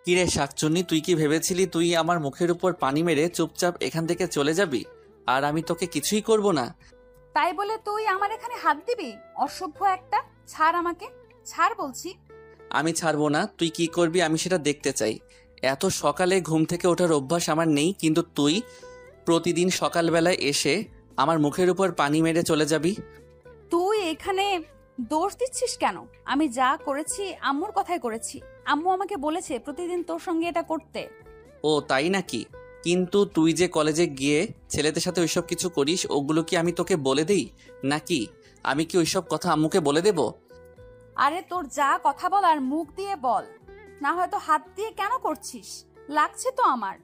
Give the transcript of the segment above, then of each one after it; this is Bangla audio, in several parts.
কিরে শাকচুন্নি, তুই কি ভেবেছিলি তুই আমার মুখের উপর পানি মেরে চুপচাপ এখান থেকে চলে যাবি আর আমি তোকে কিছুই করব না? তাই বলে তুই আমার এখানে হাত দিবি? অসভ্য একটা! ছাড় আমাকে, ছাড় বলছি। আমি ছাড়বো না। তুই কি করবি আমি সেটা দেখতে চাই। এত সকালে ঘুম থেকে ওঠার অভ্যাস আমার নেই, কিন্তু তুই প্রতিদিন সকালবেলায় এসে আমার মুখের উপর পানি মেরে চলে যাবি। তুই এখানে দোষ দিচ্ছিস কেন? আমি যা করেছি আম্মুর কথাই করেছি। আম্মু আমাকে বলেছে প্রতিদিন তোর সঙ্গে এটা করতে। ও তাই নাকি? কিন্তু তুই যে কলেজে গিয়ে ছেলেদের সাথে ওইসব কিছু করিস, ওগুলো কি আমি তোকে বলে দেই নাকি? আমি কি ওইসব কথা আম্মুকে বলে দেব? আরে তোর যা কথা বলার মুখ দিয়ে বল, না হয়তো হাত দিয়ে কেন করছিস? লাগছে তো আমার।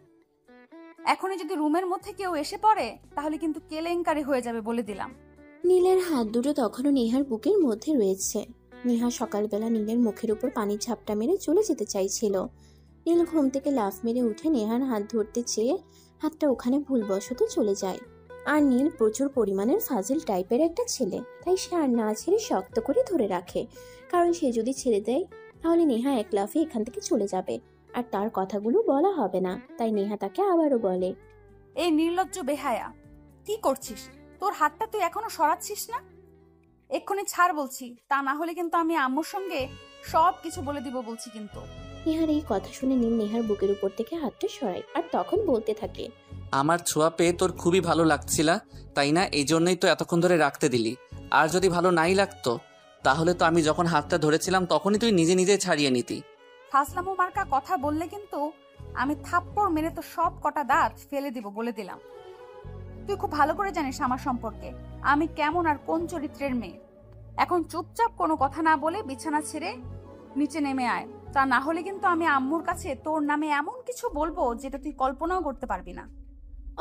এখনই যদি রুমের মধ্যে কেউ এসে পড়ে তাহলে কিন্তু কেলেঙ্কারি হয়ে যাবে বলে দিলাম। নীলের হাত দুটো তখনও নেহার বুকের মধ্যে রয়েছে। নেহা সকালবেলা নীলের মুখের উপর পানির ঝাপটা মেরে চলে যেতে চাইছিল। নীল ঘুম থেকে লাফ মেরে উঠে নেহার হাত ধরতে চেয়ে হাতটা ওখানে ভুলবশত চলে যায়। আর নীল প্রচুর পরিমাণের ফাজিল টাইপের একটা ছেলে, তাই সে আর না ছেড়ে শক্ত করে ধরে রাখে। কারণ সে যদি ছেড়ে দেয় তাহলে নেহা এক লাফে এখান থেকে চলে যাবে, আর তার কথাগুলো বলা হবে না। তাই নেহা তাকে আবারও বলে, এই নির্লজ্জ বেহায়া, কি করছিস? তোর হাতটা তুই এখনো সরাচ্ছিস না? এক্ষুনি ছাড় বলছি, তা না হলে কিন্তু আমি আম্মুর সঙ্গে সব কিছু বলে দিব বলছি কিন্তু। নেহার এই কথা শুনে নীল নেহার বুকের উপর থেকে হাতটা সরায় আর তখন বলতে থাকে, আমার ছোঁয়া পেয়ে তোর খুবই ভালো লাগছিল, তাই না? এই জন্যই তো এতক্ষণ ধরে রাখতে দিলি। আর যদি ভালো নাই লাগতো তাহলে তো আমি যখন হাতটা ধরেছিলাম তখনই তুই নিজে নিজে ছাড়িয়ে নিতি। ফাসলামো মার্কা কথা বললে কিন্তু আমি থাপ্পড় মেরে তো সব কটা দাঁত ফেলে দিব বলে দিলাম। তুই খুব ভালো করে জানিস আমার সম্পর্কে আমি কেমন আর কোন চরিত্রের মেয়ে। এখন চুপচাপ কোনো কথা না বলে বিছানা ছেড়ে নিচে নেমে আয়, তা না হলে কিন্তু আমি আম্মুর কাছে তোর নামে এমন কিছু বলবো যেটা তুই কল্পনাও করতে পারবি না।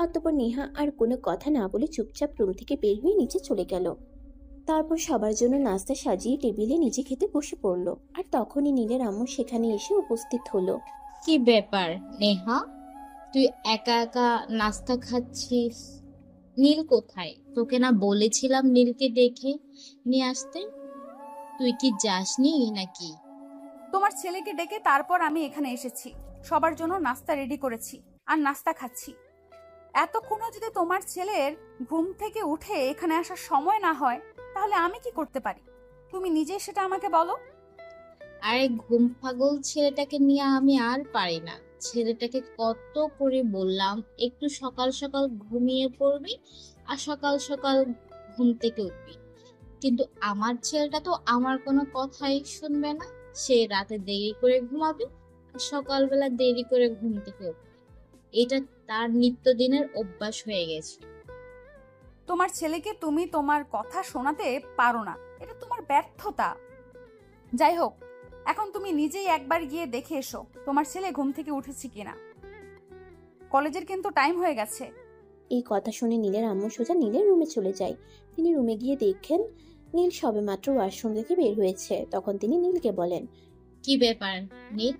অতঃপর নেহা আর কোনো কথা না বলে চুপচাপ রুম থেকে বের হয়ে নিচে চলে গেল। তারপর সবার জন্য নাস্তা সাজিয়ে টেবিলে নিজে খেতে বসে পড়লো। আর তখনই নীলের আম্মু সেখানে এসে উপস্থিত হলো। কি ব্যাপার নেহা, তুই একা একা নাস্তা খাচ্ছিস? নীল কোথায়? তোকে না বলেছিলাম নীলকে দেখে নিয়ে আসতে? তুই কি যাসনি নাকি? তোমার ছেলেকে ডেকে তারপর আমি এখানে এসেছি, সবার জন্য নাস্তা রেডি করেছি আর নাস্তা খাচ্ছি। এতক্ষণও যদি তোমার ছেলের ঘুম থেকে উঠে এখানে আসার সময় না হয় তাহলে আমি কি করতে পারি? তুমি নিজেই সেটা আমাকে বলো। আরে ঘুম পাগল ছেলেটাকে নিয়ে আমি আর পারি না। ছেলেটাকে কত করে বললাম একটু সকাল সকাল ঘুমিয়ে পড়বি আর সকাল সকাল ঘুম থেকে উঠবি, কিন্তু আমার ছেলেটা তো আমার কোনো কথাই শুনবে না। সে রাতে দেরি করে ঘুমাবে আর সকালবেলা দেরি করে ঘুম থেকে উঠবে। এটা তার নিত্যদিনের অভ্যাস হয়ে গেছে। তোমার ছেলেকে তুমি তোমার কথা শোনাতে পারো না, এটা তোমার ব্যর্থতা। যাই হোক, এখন তুমি নিজেই একবার গিয়ে দেখে এসো তোমার ছেলে ঘুম থেকে উঠেছে কিনা। কলেজের কিন্তু টাইম হয়ে গেছে। এই কথা শুনে নীলের আম্মু সোজা নীলের রুমে চলে যায়। তিনি রুমে গিয়ে দেখেন নীল সবেমাত্র ওয়াশরুম থেকে বের হয়েছে। তখন তিনি নীলকে বলেন, কি ব্যাপার নীল,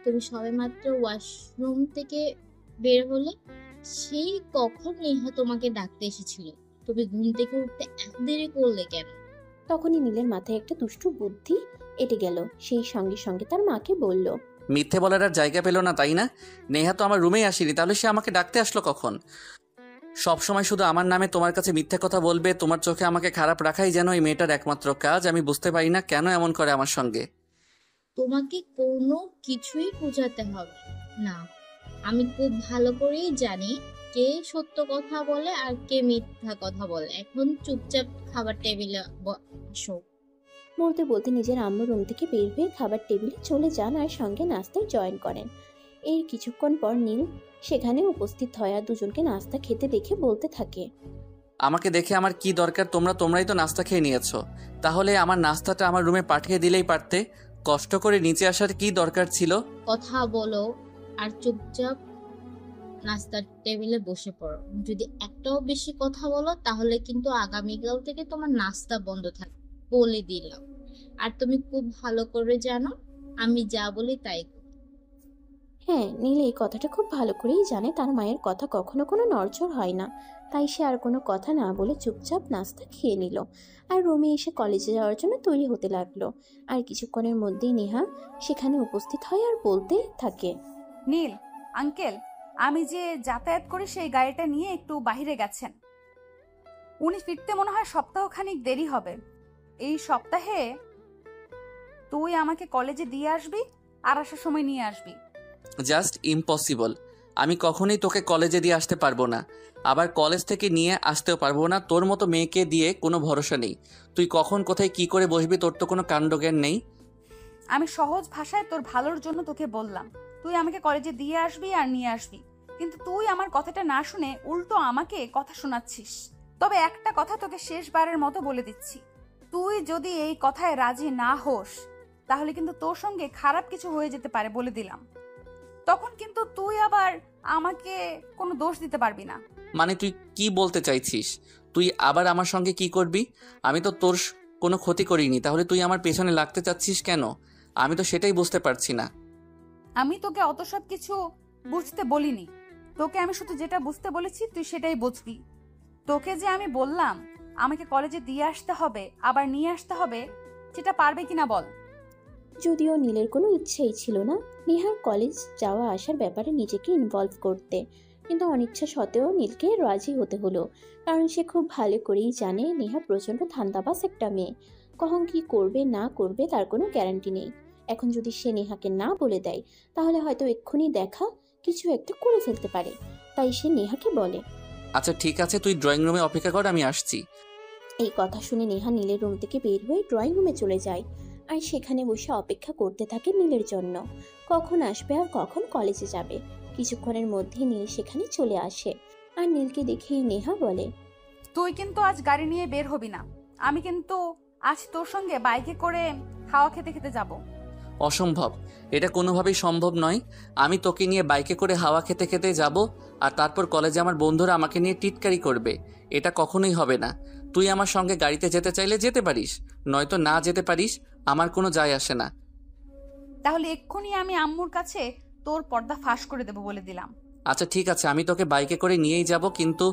তুমি সবেমাত্র ওয়াশরুম থেকে বের হলে? সেই কখন নেহা তোমাকে ডাকতে এসেছিল? তুমি ঘুম থেকে উঠতে এত দেরি করলে কেন? তখনই নীলের মাথায় একটা দুষ্টু বুদ্ধি এঁটে গেল। সেই সঙ্গে সঙ্গে তার মাকে বলল, মিথ্যে বলার আর জায়গা পেল না তাই না? নেহা তো আমার রুমেই আসেনি, তাহলে সে আমাকে ডাকতে আসলো কখন? সব সময় শুধু আমার নামে তোমার কাছে মিথ্যে কথা বলবে, তোমার চোখে আমাকে খারাপ রাখাই যেন এই মেয়েটার একমাত্র কাজ। আমি বুঝতে পারি না কেন এমন করে আমার সঙ্গে। তোমাকে কোনো কিছুই বোঝাতে হবে না। আমি খুব ভালো করেই জানি কে সত্য কথা বলে আর কে মিথ্যা কথা বলে। এখন চুপচাপ খাবার টেবিলে বসো। বলতে বলতে নিজের আম্মুর রুম থেকে বের হয়ে খাবার টেবিলে চলে যান আর সঙ্গে নাস্তায় জয়েন করেন। এর কিছুক্ষণ পর নীল সেখানে উপস্থিত হয় আর দুজনকে নাস্তা খেতে দেখে বলতে থাকে, আমাকে দেখে আমার কি দরকার? তোমরাই তো নাস্তা খেয়ে নিয়েছো, তাহলে আমার নাস্তাটা আমার রুমে পাঠিয়ে দিলেই পারতে। কষ্ট করে নিচে আসার কি দরকার ছিল? কথা বলো আর চুপচাপ নাস্তার টেবিলে বসে পড়ো। যদি একটাও বেশি কথা বলো তাহলে কিন্তু আগামীকাল থেকে তোমার নাস্তা বন্ধ থাকবে বলে দিলাম। আর তুমি খুব ভালো করে জানো আমি যা বলি তাই করি। হ্যাঁ, নীল এই কথাটা খুব ভালো করেই জানে তার মায়ের কথা কখনো কোনো নড়চড় হয় না। তাই সে আর কোনো কথা না বলে চুপচাপ নাস্তা খেয়ে নিল আর রুমে এসে কলেজে যাওয়ার জন্য তৈরি হতে লাগলো। আর কিছুক্ষণের মধ্যেই নেহা সেখানে উপস্থিত হয় আর বলতে থাকে, নীল আঙ্কেল, আমি যে যাতায়াত করি সেই গাড়িটা নিয়ে একটু বাইরে গেছেন। উনি ফিরতে মনে হয় সপ্তাহখানিক দেরি হবে। এই সপ্তাহে তুই আমাকে কলেজে দিয়ে আসবি আর আসার সময় নিয়ে আসবি। Just impossible. আমি কখনোই তোকে কলেজে দিয়ে আসতে পারবো না, আবার কলেজ থেকে নিয়ে আসতেও পারবো না। তোর মতো মেয়েকে দিয়ে কোনো ভরসা নেই। তুই কখন কোথায় কি করে বসবি তোর তো কোনো কাণ্ডজ্ঞান নেই। আমি সহজ ভাষায় তোর ভালোর জন্য তোকে বললাম তুই আমাকে কলেজে দিয়ে আসবি আর নিয়ে আসবি, কিন্তু তুই আমার কথাটা না শুনে উল্টো আমাকে কথা শোনাচ্ছিস। তবে একটা কথা তোকে শেষবারের মতো বলে দিচ্ছি, তুই যদি এই কথায় রাজি না হোস তাহলে কিন্তু তোর সঙ্গে খারাপ কিছু হয়ে যেতে পারে বলে দিলাম। তখন কিন্তু তুই আবার আমাকে কোনো দোষ দিতে পারবি না। মানে তুই কি বলতে চাইছিস? তুই আবার আমার সঙ্গে কি করবি? আমি তো তোর কোনো ক্ষতি করিনি, তাহলে তুই আমার পেছনে লাগতে চাচ্ছিস কেন? আমি তো সেটাই বুঝতে পারছি না। আমি তোকে অত সব কিছু বুঝতে বলিনি, তোকে আমি শুধু যেটা বুঝতে বলেছি তুই সেটাই বুঝবি। তোকে যে আমি বললাম আমাকে কলেজে দিয়ে আসতে হবে আবার নিয়ে আসতে হবে, সেটা পারবে কিনা বল। যদিও নীলের কোনো ইচ্ছেই ছিল না নেহার কলেজ যাওয়া আসার ব্যাপারে নিজেকে ইনভলভ করতে, কিন্তু অনিচ্ছা সত্ত্বেও নীলকে রাজি হতে হলো। কারণ সে খুব ভালো করেই জানে নেহা প্রচণ্ড ধান্দাবাজ একটা মেয়ে। কখন কি করবে না করবে তার কোনো গ্যারান্টি নেই। এখন যদি সে নেহাকে না বলে দেয় তাহলে হয়তো এক্ষুনি দেখা কিছু একটা করে ফেলতে পারে। তাই সে নেহাকে বলে, আচ্ছা ঠিক আছে, তুই ড্রয়িং রুমে অপেক্ষা কর, আমি আসছি। এই কথা শুনে নেহা নীলের রুম থেকে বের হয়ে ড্রয়িং রুমে চলে যায় আর সেখানে বসে অপেক্ষা করতে থাকে নীলের জন্য, কখন আসবে আর কখন কলেজে যাবে। কিছুক্ষণের মধ্যে নীল সেখানে চলে আসে আর নীলকে দেখেই নেহা বলে, তুই কিন্তু আজ গাড়ি নিয়ে বের হবি না, আমি কিন্তু আজ তোর সঙ্গে বাইকে করে হাওয়া খেতে খেতে যাব। অসম্ভব, এটা কোনোভাবেই সম্ভব নয়। আমি তোকে নিয়ে বাইকে করে হাওয়া খেতে খেতে যাব আর তারপর কলেজে আমার বন্ধুরা আমাকে নিয়ে টিটকারি করবে। এটা কখনোই হবে না। তুই আমার সঙ্গে গাড়িতে যেতে চাইলে যেতে পারিস, নয়তো না যেতে পারিস, আমার কোনো যায় আসে না। তাহলে এক্ষুনি আমি আম্মুর কাছে তোর পর্দা ফাঁস করে দেবো বলে দিলাম। আচ্ছা ঠিক আছে, আমি তোকে বাইকে করে নিয়েই যাব, কিন্তু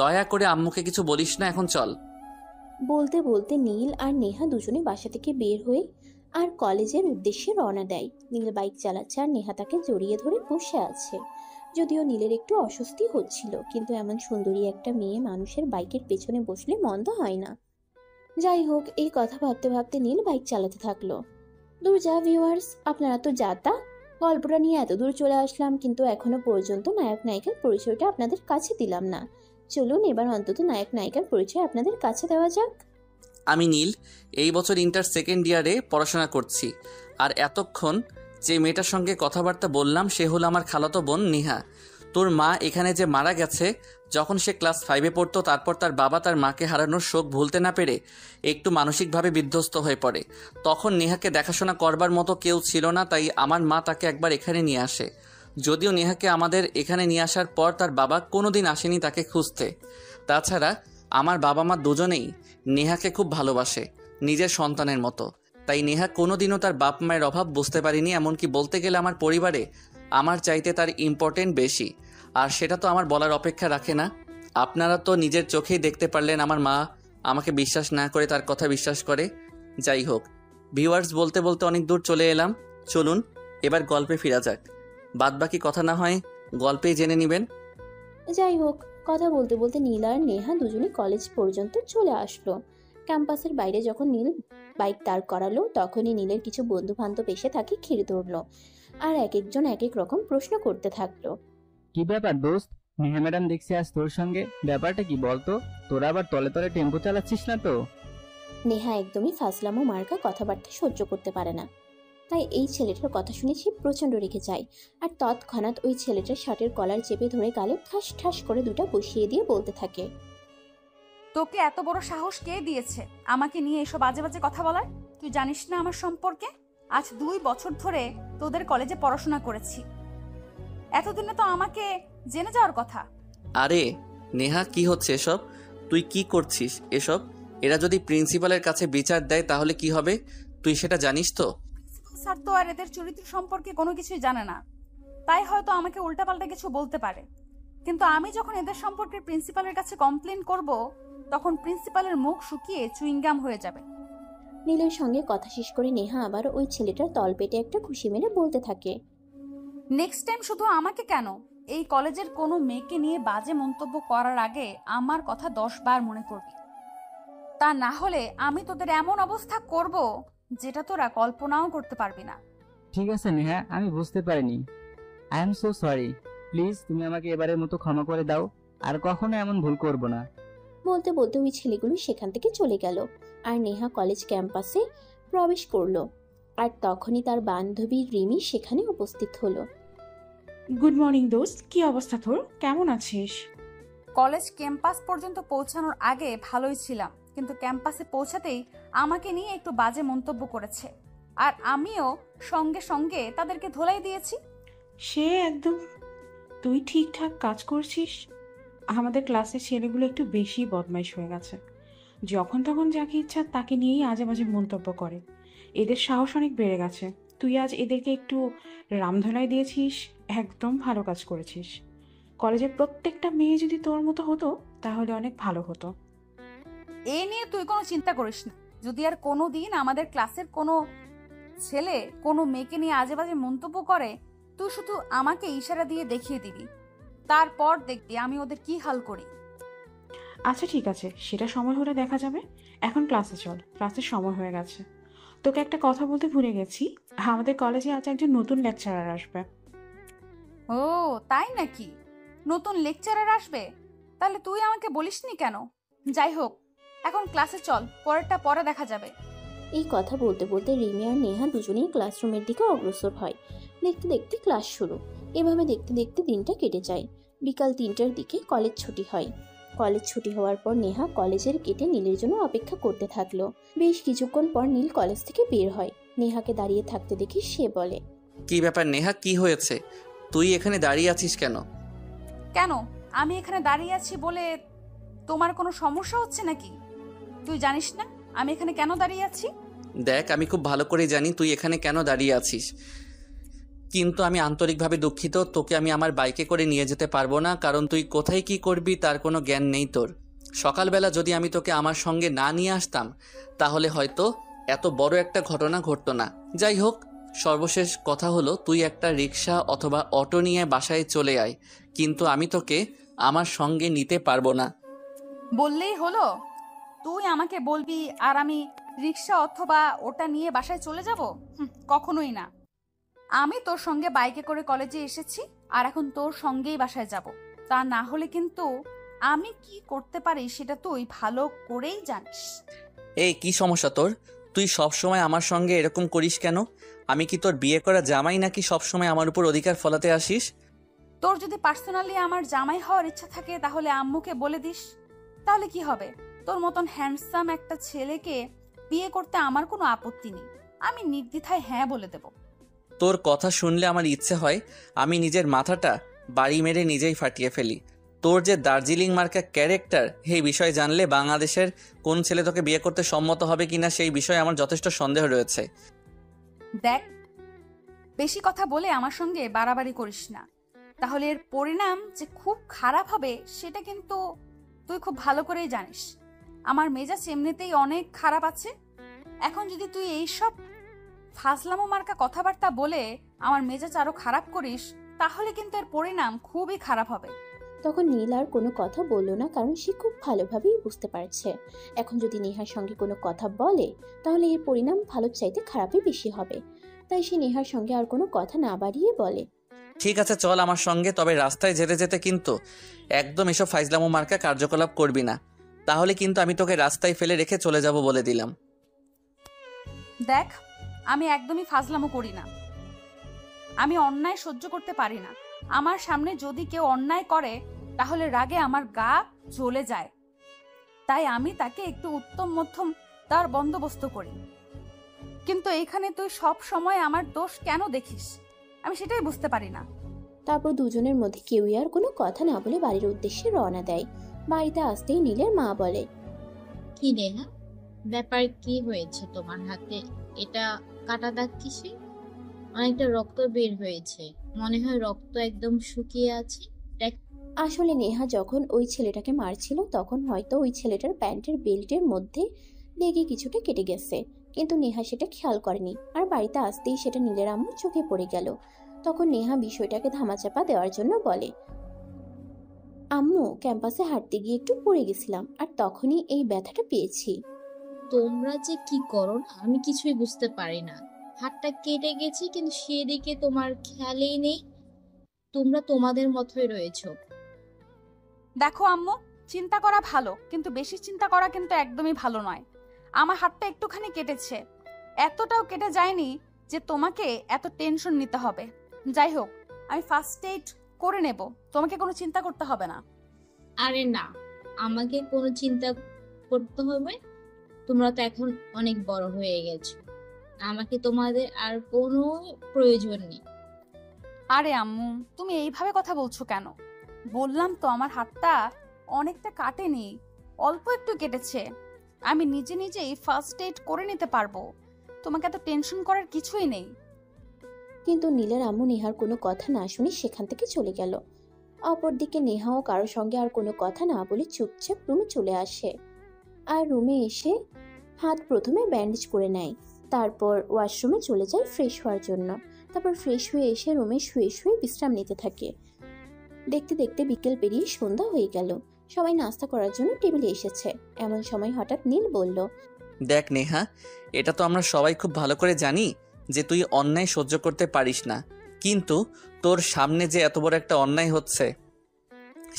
দয়া করে আম্মুকে কিছু বলিস না। এখন চল। বলতে বলতে নীল আর নেহা দুজনে বাসা থেকে বের হয়ে আর কলেজের উদ্দেশ্যে রওনা দেয়। নীল বাইক চালাচ্ছে আর নেহা তাকে জড়িয়ে ধরে বসে আছে। যদিও নীলের একটু অস্বস্তি হচ্ছিল, কিন্তু এমন সুন্দরী একটা মেয়ে মানুষের বাইকের পেছনে বসলে মন্দ হয় না। যাই হোক, এই কথা ভাবতে ভাবতে নীল বাইক চালাতে থাকলো। দূর যা ভিউয়ার্স, আপনারা তো যাতা গল্পটা নিয়ে এত দূর চলে আসলাম, কিন্তু এখনো পর্যন্ত নায়ক নায়িকার পরিচয়টা আপনাদের কাছে দিলাম না। চলুন এবার অন্তত নায়ক নায়িকার পরিচয় আপনাদের কাছে দেওয়া যাক। আমি নীল, এই বছর ইন্টার সেকেন্ড ইয়ারে পড়াশোনা করছি। আর এতক্ষণ যে মেয়েটার সঙ্গে কথাবার্তা বললাম সে হলো আমার খালাতো বোন নেহা। তোর মা এখানে যে মারা গেছে, যখন সে ক্লাস 5-এ পড়তো, তারপর তার বাবা তার মাকে হারানোর শোক ভুলতে না পেরে একটু মানসিকভাবে বিধ্বস্ত হয়ে পড়ে। তখন নেহাকে দেখাশোনা করবার মতো কেউ ছিল না, তাই আমার মা তাকে একবার এখানে নিয়ে আসে। যদিও নেহাকে আমাদের এখানে নিয়ে আসার পর তার বাবা কোনোদিন আসেনি তাকে খুঁজতে। তাছাড়া আমার বাবা মা দুজনেই নেহাকে খুব ভালোবাসে, নিজের সন্তানের মতো। তাই নেহা কোনোদিনও তার বাপ মায়ের অভাব বুঝতে পারিনি। এমনকি বলতে গেলে আমার পরিবারে আমার চাইতে তার ইম্পর্টেন্ট বেশি, আর সেটা তো আমার বলার অপেক্ষা রাখে না। আপনারা তো নিজের চোখেই দেখতে পারলেন আমার মা আমাকে বিশ্বাস না করে তার কথা বিশ্বাস করে। যাই হোক ভিউয়ার্স, বলতে বলতে অনেক দূর চলে এলাম। চলুন এবার গল্পে ফিরা যাক। বাদবাকি কথা না হয় গল্পেই জেনে নেবেন। যাই হোক, কথা বলতে বলতে নীল আর নেহা দুজনে কলেজ পর্যন্ত চলে আসলো। ক্যাম্পাসের বাইরে যখন নীল বাইক দাঁড় করালো তখনই নীলের কিছু বন্ধু বান্ধব এসে তাকে ঘিরে ধরলো আর এক একজন এক এক রকম প্রশ্ন করতে থাকলো। কি ব্যাপার দোস্ত, নেহা ম্যাডাম দেখছি আজ তোর সঙ্গে, ব্যাপারটা কি বলতো? তোরা আবার তলে তলে টেম্পো চালাচ্ছিস না তো? নেহা একদমই ফাজলামো মার্কা কথাবার্তা সহ্য করতে পারে না, তাই এই ছেলেটার কথা শুনে সে প্রচণ্ড রেগে যায় আর তৎক্ষণাৎ ওই ছেলেটার শার্টের কলার চেপে ধরে গালে ঠাস ঠাস করে দুটা বসিয়ে দিয়ে বলতে থাকে, তোকে এত বড় সাহস কে দিয়েছে আমাকে নিয়ে এসব বাজে বাজে কথা বলার? তুই জানিস না আমার সম্পর্কে? আজ 2 বছর ধরে তোদের কলেজে পড়াশোনা করেছি, এতদিনে তো আমাকে জেনে যাওয়ার কথা। আরে নেহা, কি হচ্ছে এসব? তুই কি করছিস এসব? এরা যদি প্রিন্সিপালের কাছে বিচার দেয় তাহলে কি হবে? তুই সেটা জানিস তো? স্যার তো আর এদের চরিত্র সম্পর্কে কোনো কিছুই জানে না। তাই হয়তো আমাকে উল্টাপাল্টা কিছু বলতে পারে। কিন্তু আমি যখন এদের সম্পর্কে প্রিন্সিপালের কাছে কমপ্লেন করব, তখন প্রিন্সিপালের মুখ শুকিয়ে চুইংগাম হয়ে যাবে। নীলের সঙ্গে কথা শেষ করে নেহা আবার ওই ছেলেটার তলপেটে একটা খুশি মেরে বলতে থাকে। নেক্সট টাইম শুধু আমাকে কেন, এই কলেজের কোনো মেয়েকে নিয়ে বাজে মন্তব্য করার আগে আমার কথা 10 বার মনে করবি। তা না হলে আমি তোদের এমন অবস্থা করব যেটা তোরা কল্পনাও করতে পারবি না। ঠিক আছে নেহা, আমি বুঝতে পারিনি। I am so sorry. Please তুমি আমাকে এবারের মতো ক্ষমা করে দাও, আর কখনো এমন ভুল করব না। বলতে বলতে ওই ছেলেগুলো সেখান থেকে চলে গেল, আর নেহা কলেজ ক্যাম্পাসে প্রবেশ করলো। আর তখনই তার বান্ধবী রিমি সেখানে উপস্থিত হলো। গুড মর্নিং দোস্ত, কি অবস্থা তোর? কেমন আছিস? কলেজ ক্যাম্পাস পর্যন্ত পৌঁছানোর আগে ভালোই ছিলাম, কিন্তু ক্যাম্পাসে পৌঁছাতেই আমাকে নিয়ে একটু বাজে মন্তব্য করেছে, আর আমিও সঙ্গে সঙ্গে তাদেরকে ধোলাই দিয়েছি। সে একদম, তুই ঠিকঠাক কাজ করছিস? আমাদের ক্লাসের ছেলেগুলো একটু বেশি বদমাইশ হয়ে গেছে। যখন তখন যাকে ইচ্ছা তাকে নিয়েই আজে বাজে মন্তব্য করে। এদের সাহস অনেক বেড়ে গেছে। তুই আজ এদেরকে একটু রামধলাই দিয়েছিস, একদম ভালো কাজ করেছিস। কলেজের প্রত্যেকটা মেয়ে যদি তোর মতো হতো তাহলে অনেক ভালো হতো। এ নিয়ে তুই কোনো চিন্তা করিস না। যদি আর কোনো দিন আমাদের ক্লাসের কোনো ছেলে কোনো মেয়েকে নিয়ে আজে বাজে মন্তব্য করে, তুই শুধু আমাকে ইশারা দিয়ে দেখিয়ে দিবি, তারপর দেখবি আমি ওদের কি হাল করি। আচ্ছা ঠিক আছে, সেটা সময় হলে দেখা যাবে। এখন ক্লাসে চল, ক্লাসের সময় হয়ে গেছে। তোকে একটা কথা বলতে ভুলে গেছি, আমাদের কলেজে আজ একজন নতুন লেকচারার আসবে। ও তাই নাকি? নতুন লেকচারার আসবে? তাহলে তুই আমাকে বলিসনি কেন? যাই হোক, এখন ক্লাসে চল, পরেরটা পরে দেখা যাবে। এই কথা বলতে বলতে রিমি আর নেহা দুজনেই ক্লাসরুমের দিকে অগ্রসর হয়। দেখতে দেখতে ক্লাস শুরু। এভাবে দেখতে দেখতে দিনটা কেটে যায়। বিকাল 3টার দিকে কলেজ ছুটি হয়। কলেজ ছুটি হওয়ার পর নেহা কলেজের গেটে নীলের জন্য অপেক্ষা করতে থাকলো। বেশ কিছুক্ষণ পর নীল কলেজ থেকে বের হয়। নেহাকে দাঁড়িয়ে থাকতে দেখে সে বলে, কি ব্যাপার নেহা, কি হয়েছে? তুই এখানে দাঁড়িয়ে আছিস কেন? কেন আমি এখানে দাঁড়িয়ে আছি বলে তোমার কোনো সমস্যা হচ্ছে নাকি? তুই জানিস না আমি এখানে কেন দাঁড়িয়ে আছি? দেখ, আমি খুব ভালো করে জানি তুই এখানে কেন দাঁড়িয়ে আছিস, কিন্তু আমি আন্তরিকভাবে দুঃখিত। তোকে আমি আমার বাইকে করে নিয়ে যেতে পারবো না, কারণ তুই কোথায় কি করবি তার কোনো জ্ঞান নেই তোর। সকালবেলা যদি আমি তোকে আমার সঙ্গে না নিয়ে আসতাম তাহলে হয়তো এত বড় একটা ঘটনা ঘটতো না। যাই হোক, সর্বশেষ কথা হলো তুই একটা রিক্সা অথবা অটো নিয়ে বাসায় চলে আয়, কিন্তু আমি তোকে আমার সঙ্গে নিতে পারবো না। বললেই হলো? তুই আমাকে বলবি আর আমি রিক্সা অথবা ওটা নিয়ে বাসায় চলে যাব? কখনোই না। আমি তোর সঙ্গে বাইকে করে কলেজে এসেছি, আর এখন তোর সঙ্গেই বাসায় যাব। তা না হলে কিন্তু আমি কি করতে পারি সেটা তুই ভালো করেই জানিস। এই কি সমস্যা তোর? তুই সব সময় আমার সঙ্গে এরকম করিস কেন? আমি কি তোর বিয়ে করা জামাই নাকি সব সময় আমার উপর অধিকার ফলাতে আসিস? তোর যদি পার্সোনালি আমার জামাই হওয়ার ইচ্ছা থাকে তাহলে আম্মুকে বলে দিস, তাহলে কি হবে? তোর মতন হ্যান্ডসাম একটা ছেলেকে বিয়ে করতে আমার কোনো আপত্তি নেই। আমি নির্দ্বিধায় হ্যাঁ বলে দেব। তোর কথা শুনলে আমার ইচ্ছে হয় আমি নিজের মাথাটা বাড়ি মেরে নিজেই ফাটিয়ে ফেলি। তোর যে দার্জিলিং মার্কা ক্যারেক্টার, এই বিষয়ে জানলে বাংলাদেশের কোন ছেলে তোকে বিয়ে করতে সম্মত হবে কিনা সেই বিষয়ে আমার যথেষ্ট সন্দেহ রয়েছে। দেখ, বেশি কথা বলে আমার সঙ্গে বাড়াবাড়ি করিস না, তাহলে এর পরিণাম যে খুব খারাপ হবে সেটা কিন্তু তুই খুব ভালো করেই জানিস। আমার মেজাজ এমনিতেই অনেক খারাপ আছে, এখন যদি তুই এইসব ফাজলামো মার্কা কথাবার্তা বলে আমার মেজাজ আরো খারাপ করিস তাহলে কিন্তু এর পরিণাম খুবই খারাপ হবে। তখন নীল আর কোনো কথা বলল না, কারণ সে খুব ভালোভাবেই বুঝতে পারছে এখন যদি নেহার সঙ্গে কোনো কথা বলে তাহলে এর পরিণাম ভালোর চাইতে খারাপই বেশি হবে। তাই সে নেহার সঙ্গে আর কোনো কথা না বাড়িয়ে বলে, ঠিক আছে চল আমার সঙ্গে, তবে রাস্তায় যেতে যেতে কিন্তু একদম এসব ফাইজলামো মার্কা কার্যকলাপ করবি না, তাহলে কিন্তু আমি তোকে রাস্তায় ফেলে রেখে চলে যাব বলে দিলাম। দেখ, আমি একদমই ফাজলামো করি না। আমি অন্যায় সহ্য করতে পারি না। আমার সামনে যদি কেউ অন্যায় করে তাহলে রাগে আমার গা জ্বলে যায়। তাই আমি তাকে একটু উত্তম মধ্যম তার বন্দোবস্ত করি। কিন্তু এইখানে তুই সব সময় আমার দোষ কেন দেখিস আমি সেটাই বুঝতে পারি না। তারপর দুজনের মধ্যে কেউই আর কোনো কথা না বলে বাড়ির উদ্দেশ্যে রওনা দেয়। বাড়িতে আসতেই নীলের মা বলে, কি নেহা, ব্যাপার কি হয়েছে তোমার হাতে? এটা কাটা দাগ কিসে? অনেকটা রক্ত বের হয়েছে, মনে হয় রক্ত একদম শুকিয়ে আছে। আসলে নেহা যখন ওই ছেলেটাকে মারছিল তখন হয়তো ওই ছেলেটার প্যান্টের বেল্টের মধ্যে লেগে কিছুটা কেটে গেছে, কিন্তু নেহা সেটা খেয়াল করেনি। আর বাড়িতে আসতেই সেটা নীলের আম্মুর চোখে পড়ে গেল। তখন নেহা বিষয়টাকে ধামাচাপা দেওয়ার জন্য বলে, আম্মু, ক্যাম্পাসে হাঁটতে গিয়ে একটু পড়ে গেছিলাম আর তখনই এই ব্যথাটা পেয়েছি। তোমরা যে কি করো না, আমি কিছুই বুঝতে পারি না। হাতটা কেটে গেছে কিন্তু সেদিকে তোমার খেয়ালই নেই। তোমরা তোমাদের মতোই রয়েছো। দেখো আম্মু, চিন্তা করা ভালো, কিন্তু বেশি চিন্তা করা কিন্তু একদমই ভালো নয়। আমার হাতটা একটুখানি কেটেছে, এতটাও কেটে যায়নি যে তোমাকে এত টেনশন নিতে হবে। যাই হোক, আমি ফার্স্ট এইড করে নেব, তোমাকে কোনো চিন্তা করতে হবে না। আরে না, আমাকে কোনো চিন্তা করতে হবে? তোমরা তো এখন অনেক বড় হয়ে গেছো, আমাকে তোমাদের আর কোনো প্রয়োজন নেই। আরে আম্মু, তুমি এইভাবে কথা বলছো কেন? বললাম তো আমার হাতটা অনেকটা কাটেনি, অল্প একটু কেটেছে। আমি নিজে নিজেই ফার্স্ট এইড করে নিতে পারবো, তোমাকে এত টেনশন করার কিছুই নেই। কিন্তু নীলের আম্মু নেহার কোনো কথা না শুনে সেখান থেকে চলে গেল। অপরদিকে নেহাও কারোর সঙ্গে আর কোনো কথা না বলে চুপচাপ রুমে চলে আসে। আর রুমে এসে হাত প্রথমে ব্যান্ডেজ করে নেয়, তারপর ওয়াশরুমে চলে যায় ফ্রেশ হওয়ার জন্য। তারপর ফ্রেশ হয়ে এসে রুমে শুয়ে শুয়ে বিশ্রাম নিতে থাকে। দেখতে দেখতে বিকেল পেরিয়ে সন্ধ্যা হয়ে গেল। সবাই নাস্তা করার জন্য টেবিলে এসেছে। এমন সময় হঠাৎ নীল বলল, দেখ নেহা, এটা তো আমরা সবাই খুব ভালো করে জানি যে তুই অন্যায় সহ্য করতে পারিস না, কিন্তু তোর সামনে যে এত বড় একটা অন্যায় হচ্ছে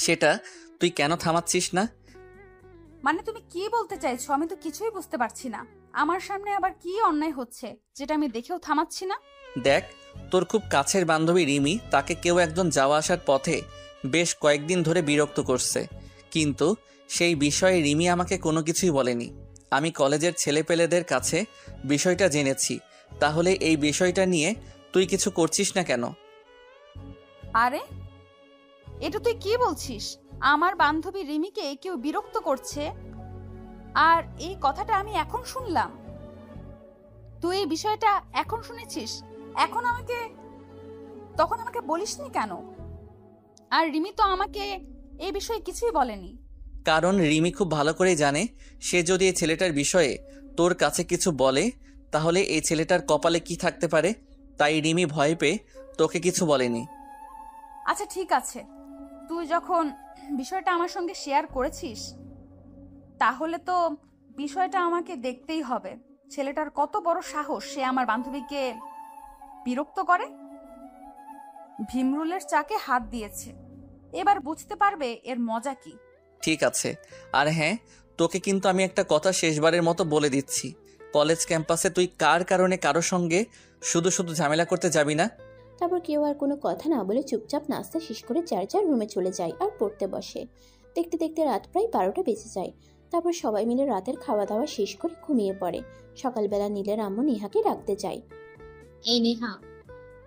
সেটা তুই কেন থামাচ্ছিস না? মানে তুমি কি বলতে চাইছো? আমি তো কিছুই বুঝতে পারছি না। আমার সামনে আবার কি অন্যায় হচ্ছে যেটা আমি দেখেও থামাচ্ছি না? দেখ, তোর খুব কাছের বান্ধবী রিমি, তাকে কেউ একজন যাওয়া আসার পথে বেশ কয়েকদিন ধরে বিরক্ত করছে, কিন্তু সেই বিষয়ে রিমি আমাকে কোনো কিছুই বলেনি। আমি কলেজের ছেলেপেলেদের কাছে বিষয়টা জেনেছি। তাহলে এই বিষয়টা নিয়ে তুই কিছু করছিস না কেন? আরে, এটা তুই কি বলছিস? আমার বান্ধবী রিমিকে কেউ বিরক্ত করছে, আর এই কথাটা আমি এখন শুনলাম? তুই এই বিষয়টা এখন শুনেছিস? তখন আমাকে বলিসনি কেন? আর রিমি তো আমাকে এই বিষয়ে কিছুই বলেনি। কারণ রিমি খুব ভালো করেই জানে, সে যদি এই ছেলেটার বিষয়ে তোর কাছে কিছু বলে তাহলে এই ছেলেটার কপালে কি থাকতে পারে, তাই রিমি ভয় পেয়ে তোকে কিছু বলেনি। আচ্ছা ঠিক আছে, তুই যখন বিষয়টা আমার সঙ্গে শেয়ার করেছিস তাহলে তো বিষয়টা আমাকে দেখতেই হবে। ছেলেটার কত বড় সাহস, সে আমার বান্ধবীকে বিরক্ত করে, ভীমরুলের চাকে হাত দিয়েছে। এবার বুঝতে পারবে এর মজা কি। ঠিক আছে, আর হ্যাঁ, তোকে কিন্তু আমি একটা কথা শেষবারের মতো বলে দিচ্ছি, কলেজ ক্যাম্পাসে তুই কার কারণে কারো সঙ্গে শুধু শুধু ঝামেলা করতে যাবি না। তারপর কেউ আর কোনো কথা না বলে চুপচাপ নাস্তা শেষ করে যার যার রুমে চলে যায় আর পড়তে বসে। দেখতে দেখতে রাত প্রায় 12টা বেজে যায়। তারপর সবাই মিলে রাতের খাওয়া দাওয়া শেষ করে ঘুমিয়ে পড়ে। সকালবেলা নীলের আম্মু নেহাকে ডাকতে যায়। এই নেহা,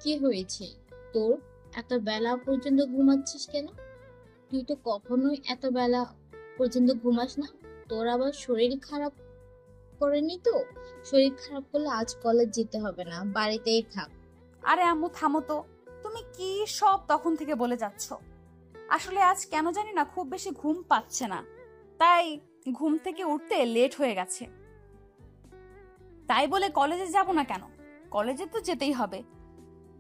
কি হয়েছে তোর? এত বেলা পর্যন্ত ঘুমাচ্ছিস কেন? তুই তো কখনোই এত বেলা পর্যন্ত ঘুমাস না। তোর আবার শরীর খারাপ করেনি তো? শরীর খারাপ করলে আজ কলেজ যেতে হবে না, বাড়িতেই থাক। আরে আম্মু থামো তো, তুমি কি সব তখন থেকে বলে যাচ্ছ? আসলে আজ কেন জানি না খুব বেশি ঘুম পাচ্ছে না, তাই ঘুম থেকে উঠতে লেট হয়ে গেছে। তাই বলে কলেজে যাব না কেন? কলেজে তো যেতেই হবে।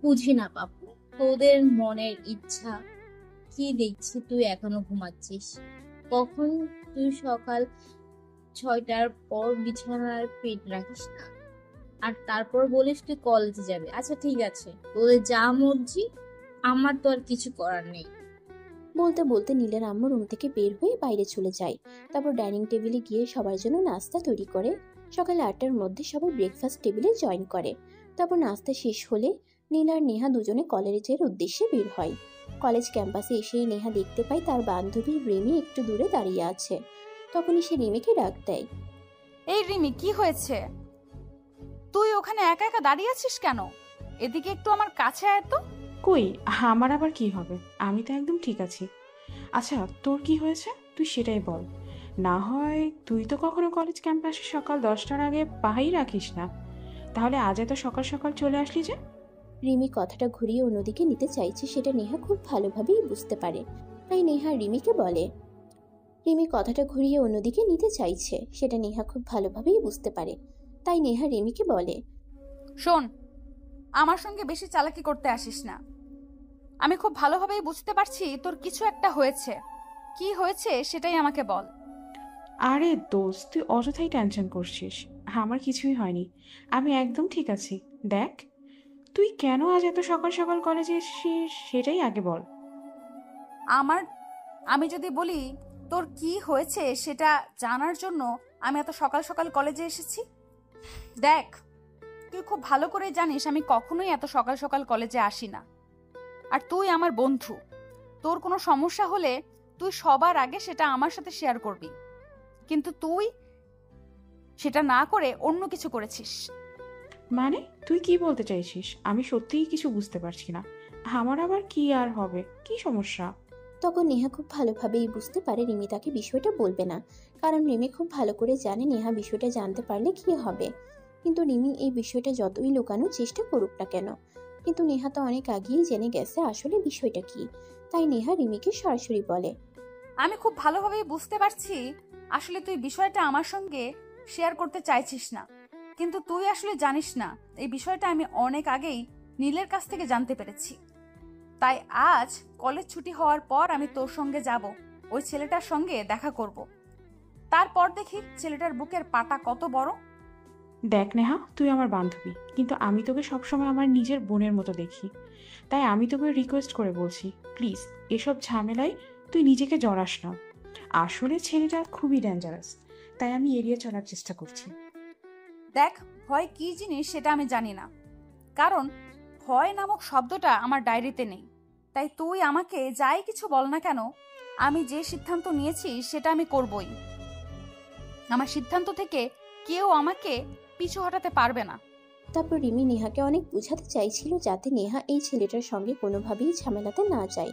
বুঝি না পাপু, তোদের মনের ইচ্ছা কি দেখছি তুই এখনো ঘুমাচ্ছিস। কখন তুই সকাল 6টার পর বিছানার পেট রাখিস না, আর তারপর বলিস তুই কলেজে যাবে। আচ্ছা ঠিক আছে, তোদের যা মর্জি, আমার তো আর কিছু করার নেই। বলতে বলতে নীলের আম্মু রুম থেকে বের হয়ে বাইরে চলে যায়। তারপর ডাইনিং টেবিলে গিয়ে সবার জন্য নাস্তা তৈরি করে। সকাল 8টার মধ্যে সবাই ব্রেকফাস্ট টেবিলে জয়েন করে। তারপর নাস্তা শেষ হলে নীল আর নেহা দুজনে কলেজের উদ্দেশ্যে বের হয়। কলেজ ক্যাম্পাসে এসেই নেহা দেখতে পায় তার বান্ধবী রিমি একটু দূরে দাঁড়িয়ে আছে। তখনই সে রিমিকে ডাক দেয়। এই রিমি, কি হয়েছে? তুই ওখানে একা একা দাঁড়িয়ে আছিস কেন? এদিকে একটু আমার কাছে আয় তো। কই, আমার আবার কি হবে? আমি তো একদম ঠিক আছি। আচ্ছা, তোর কি হয়েছে তুই সেটাই বল। না হয় তুই তো কখনো কলেজ ক্যাম্পাসে সকাল 10টার আগে পাহাই রাখিস না, তাহলে আজ এত সকাল সকাল চলে আসলি যে? রিমি কথাটা ঘুরিয়ে অন্যদিকে নিতে চাইছে সেটা নেহা খুব ভালোভাবেই বুঝতে পারে, তাই নেহা রিমিকে বলে। রিমি কথাটা ঘুরিয়ে অন্যদিকে নিতে চাইছে সেটা নেহা খুব ভালোভাবেই বুঝতে পারে, তাই নেহা রিমিকে বলে। শোন, আমার সঙ্গে বেশি চালাকি করতে আসিস না। আমি খুব ভালোভাবেই বুঝতে পারছি তোর কিছু একটা হয়েছে। কি হয়েছে সেটাই আমাকে বল। আরে দোস্ত, তুই অযথাই টেনশন করছিস। আমার কিছুই হয়নি, আমি একদম ঠিক আছি। দেখ, তুই কেন আজ এত সকাল সকাল কলেজে এসেছিস সেটাই আগে বল। আমি যদি বলি তোর কি হয়েছে সেটা জানার জন্য আমি এত সকাল সকাল কলেজে এসেছি? দেখ, তুই খুব ভালো করে জানিস আমি কখনোই এত সকাল সকাল কলেজে আসি না। আর তুই আমার বন্ধু, তোর কোনো সমস্যা হলে তুই সবার আগে সেটা আমার সাথে শেয়ার করবি, কিন্তু তুই সেটা না করে অন্য কিছু করেছিস। মানে তুই কি বলতে চাইছিস? আমি সত্যিই কিছু বুঝতে পারছি না। আমার আবার কি আর হবে? কি সমস্যা? তখন নেহা খুব ভালোভাবেই বুঝতে পারে রিমি তাকে বিষয়টা বলবে না, কারণ রিমি খুব ভালো করে জানে নেহা বিষয়টা জানতে পারলে কি হবে। কিন্তু রিমি এই বিষয়টা যতই লুকানোর চেষ্টা করুক না কেন, কিন্তু নেহা তো অনেক আগেই জেনে গেছে আসলে বিষয়টা কি, তাই নেহা রিমিকে সরাসরি বলে। আমি খুব ভালোভাবেই বুঝতে পারছি আসলে তুই বিষয়টা আমার সঙ্গে শেয়ার করতে চাইছিস না, কিন্তু তুই আসলে জানিস না এই বিষয়টা আমি অনেক আগেই নীলের কাছ থেকে জানতে পেরেছি। তাই আজ কলেজ ছুটি হওয়ার পর আমি তোর সঙ্গে যাব, ওই ছেলেটার সঙ্গে দেখা করব। তারপর দেখি ছেলেটার বুকের পাটা কত বড়। দেখ নেহা, তুই আমার বান্ধবী, কিন্তু আমি তোকে সবসময় আমার নিজের বোনের মতো দেখি। তাই আমি তোকে রিকোয়েস্ট করে বলছি, প্লিজ এসব ঝামেলায় তুই নিজেকে জড়াস না। আসলে ছেলেটা খুবই ডেঞ্জারাস, তাই আমি এড়িয়ে চলার চেষ্টা করছি। দেখ, ভয় কি জিনিস সেটা আমি জানি না, কারণ ভয় নামক শব্দটা আমার ডায়েরিতে নেই। তাই তুই আমাকে যাই কিছু বল না কেন, আমি যে সিদ্ধান্ত নিয়েছি সেটা আমি করবই। আমার সিদ্ধান্ত থেকে কেউ আমাকে পিছু হটাতে পারবে না। তারপর রিমি নেহাকে অনেক বোঝাতে চাইছিল যাতে নেহা এই ছেলেটার সঙ্গে কোনোভাবেই ঝামেলাতে না যায়,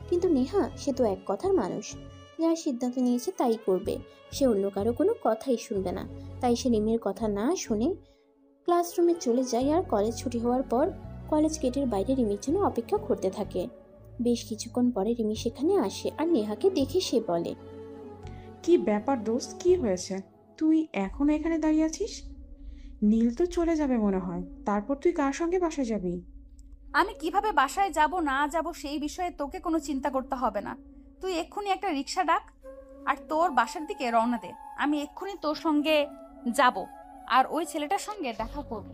কিন্তু নেহা সে তো এক কথার মানুষ, যার সিদ্ধান্ত নিয়েছে তাই করবে, সে অন্য কারো কোনো কথাই শুনবে না। তাই সে রিমির কথা না শুনে ক্লাসরুমে চলে যায় আর কলেজ ছুটি হওয়ার পর কলেজ গেটের বাইরে রিমির জন্য অপেক্ষা করতে থাকে। বেশ কিছুক্ষণ পরে রিমি সেখানে আসে আর নেহাকে দেখে সে বলে। কি ব্যাপার দোস্ত, কি হয়েছে? তুই এখনো এখানে দাঁড়িয়ে আছিস? নীল তো চলে যাবে মনে হয়, তারপর তুই কার সঙ্গে বাসায় যাবি? আমি কিভাবে বাসায় যাব না যাব সেই বিষয়ে তোকে কোনো চিন্তা করতে হবে না। তুই এক্ষুনি একটা রিক্সা ডাক আর তোর বাসার দিকে রওনা দে। আমি এক্ষুনি তোর সঙ্গে যাব আর ওই ছেলেটার সঙ্গে দেখা করব।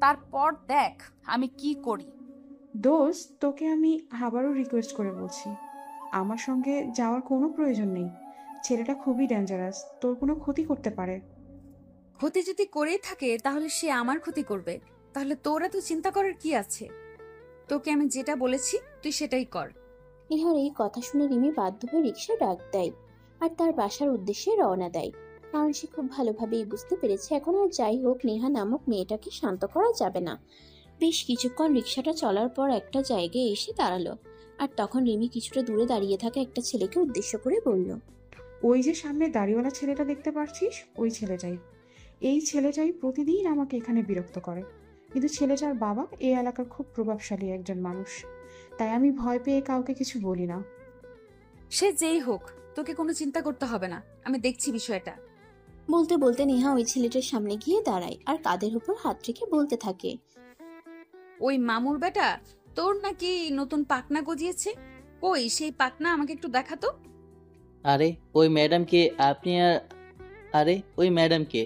তারপর দেখ আমি কি করি। দোস্ত, তোকে আমি আবারও রিকোয়েস্ট করে বলছি, আমার সঙ্গে যাওয়ার কোনো প্রয়োজন নেই। ছেলেটা খুবই ডেঞ্জারাস, তোর কোনো ক্ষতি করতে পারে। ক্ষতি যদি করেই থাকে তাহলে সে আমার ক্ষতি করবে, তাহলে তোর এত চিন্তা করার কি আছে? তোকে আমি যেটা বলেছি তুই সেটাই কর। নেহার এই কথা শুনে রিমি বাধ্য হয়ে রিক্সা ডাক দেয় আর তার বাসার উদ্দেশ্যে রওনা দেয়, কারণ সে খুব ভালোভাবেই বুঝতে পেরেছে এখন আর যাই হোক নেহা নামক মেয়েটাকে শান্ত করা যাবে না। বেশ কিছুক্ষণ রিক্সাটা চলার পর একটা জায়গায় এসে দাঁড়ালো, আর তখন রিমি কিছুটা দূরে দাঁড়িয়ে থাকা একটা ছেলেকে উদ্দেশ্য করে বলল। ওই যে সামনে দাড়িওয়ালা ছেলেটা দেখতে পারছিস, ওই ছেলেটাই। এই ছেলেটাই প্রতিদিন আমাকে এখানে বিরক্ত করে, কিন্তু ছেলেটার বাবা এই এলাকার খুব প্রভাবশালী একজন মানুষ, তাই আমি ভয় পেয়ে কাউকে কিছু বলি না। সে যেই হোক, তোকে কোনো চিন্তা করতে হবে না, আমি দেখছি বিষয়টা। বলতে বলতে নেহা ওই ছেলেটার সামনে গিয়ে দাঁড়ায় আর কাঁধের উপর হাত রেখে বলতে থাকে। ওই মামুর বেটা তোর নাকি নতুন পাকনা গজিয়েছে, কই সেই পাকনা আমাকে একটু দেখাতো। আরে ওই ম্যাডামকে আপনি আর আরে ওই ম্যাডামকে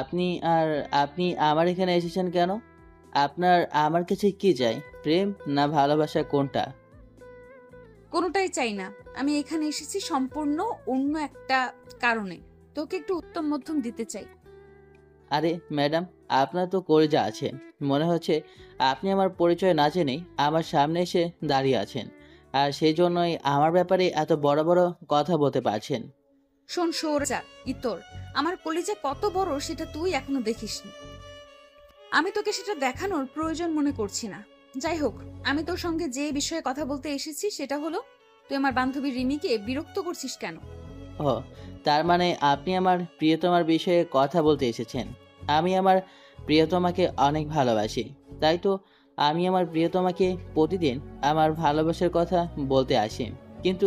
আপনি আর আপনি আমার এখানে এসেছেন কেন? আপনার আমার কাছে কি চাই? প্রেম না ভালোবাসা, কোনটা? কোনোটাই চাই না, আমি এখানে এসেছি সম্পূর্ণ অন্য একটা কারণে। তোকে একটু উত্তম মধ্যম দিতে চাই। আরে ম্যাডাম, আপনার তো কলেজে আছেন, মনে হচ্ছে আপনি আমার পরিচয় না জেনেই আমার সামনে এসে দাঁড়িয়ে আছেন, আর সেই জন্যই আমার ব্যাপারে এত বড় বড় কথা বলতে পারছেন। শোন সৌরজা ইতর, আমার কলিজা কত বড় সেটা তুই এখনো দেখিসনি। আমি তোকে সেটা দেখানোর প্রয়োজন মনে করছি না। যাই হোক, আমি তোর সঙ্গে যে বিষয়ে কথা বলতে এসেছি সেটা হলো, তুই আমার বান্ধবী রিমিকে বিরক্ত করছিস কেন? ও, তার মানে আপনি আমার প্রিয়তমার বিষয়ে কথা বলতে এসেছেন। আমি আমার প্রিয়তমাকে অনেক ভালোবাসি, তাই তো আমি আমার প্রিয়তমাকে প্রতিদিন আমার ভালোবাসার কথা বলতে আসি, কিন্তু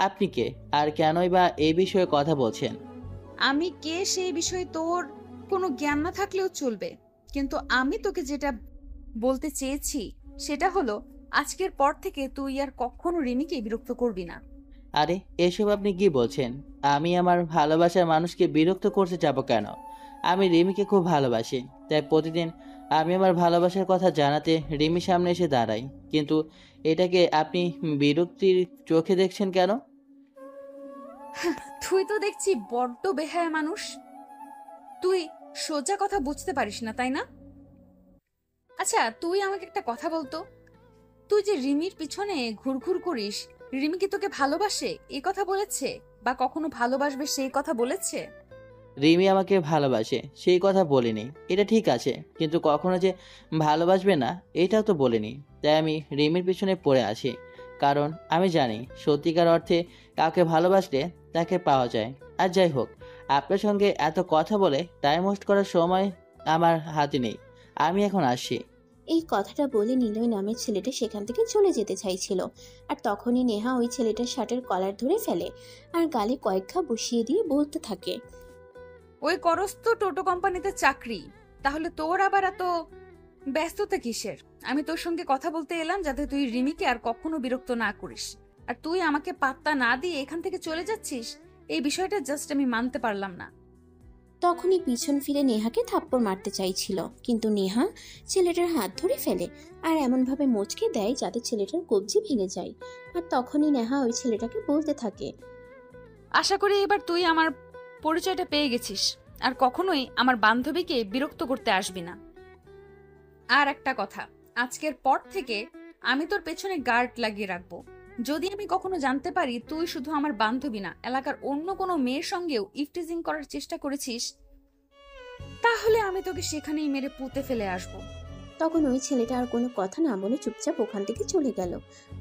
আপনি কে আর কেনই বা এই বিষয়ে কথা বলছেন? আমি কে সেই বিষয়ে তোর কোনো জ্ঞান না থাকলেও চলবে, কিন্তু আমি তোকে যেটা বলতে চেয়েছি সেটা হলো আজকের পর থেকে তুই আর কখনো রিমিকে বিরক্ত করবি না। আরে এসব আপনি কি বলছেন? আমি আমার ভালোবাসার মানুষকে বিরক্ত করতে যাব কেন? আমি রিমিকে খুব ভালোবাসি, তাই প্রতিদিন আমি আমার ভালোবাসার কথা জানাতে রিমির সামনে এসে দাঁড়াই, কিন্তু এটাকে আপনি বিরক্তির চোখে দেখছেন কেন? তুই তো দেখছি বড্ড বেহায়া মানুষ। তুই সোজা কথা বুঝতে পারিস না, তাই না? আচ্ছা, তুই আমাকে একটা কথা বলতো, তুই যে রিমির পিছনে ঘুরঘুর করিস, রিমি কি তোকে ভালোবাসে এই কথা বলেছে, বা কখনো ভালোবাসবে সেই কথা বলেছে? রিমি আমাকে ভালোবাসে সেই কথা বলিনি, এটা ঠিক আছে, কিন্তু কখনো যে ভালোবাসবে না এটাও তো বলিনি। তাই আমি রিমির পিছনে পড়ে আছি, কারণ আমি জানি সত্যিকার অর্থে কাউকে ভালোবাসলে তাকে পাওয়া যায়। আর যাই হোক, আপনার সঙ্গে এত কথা বলে টাইম ওয়েস্ট করার সময় আমার হাতে নেই, আমি এখন আসি। এই কথাটা বলে নিলয় নামের ছেলেটা সেখান থেকে চলে যেতে চাইছিল, আর তখনই নেহা ওই ছেলেটার শার্টের কলার ধরে ফেলে আর গালে কয়েক ঘা বসিয়ে দিয়ে বলতে থাকে, ওই করস তো টোটো কোম্পানিতে চাকরি, তাহলে তোর আবার এত ব্যস্ততা কিসের? আমি তোর সঙ্গে কথা বলতে এলাম যাতে তুই রিমিকে আর কখনো বিরক্ত না করিস, আর তুই আমাকে পাত্তা না দিয়ে এখান থেকে চলে যাচ্ছিস। এই বিষয়টা জাস্ট আমি মানতে পারলাম না। তখনই পিছন ফিরে নেহাকে থাপ্পড় মারতে চাইছিল, কিন্তু নেহা ছেলেটার হাত ধরে ফেলে আর এমনভাবে মোচকে দেয় যাতে ছেলেটার কবজি ভেঙে যায়। আর তখনই নেহা ওই ছেলেটাকে বলতে থাকে, আশা করি এবার তুই আমার পরিচয়টা পেয়ে গেছিস, আর কখনোই আমার বান্ধবীকে বিরক্ত করতে আসবি না। আর একটা কথা, আজকের পর থেকে আমি তোর পেছনে গার্ড লাগিয়ে রাখবো। যদি আমি কখনো জানতে পারি তুই শুধু আমার বান্ধবী না, এলাকার অন্য কোনো মেয়ের সঙ্গেও ইফটিজিং করার চেষ্টা করেছিস, তাহলে আমি তোকে সেখানেই মেরে পুঁতে ফেলে আসবো। তখন ওই ছেলেটা আর কোনো কথা না বলে চুপচাপ ওখান থেকে চলে গেল।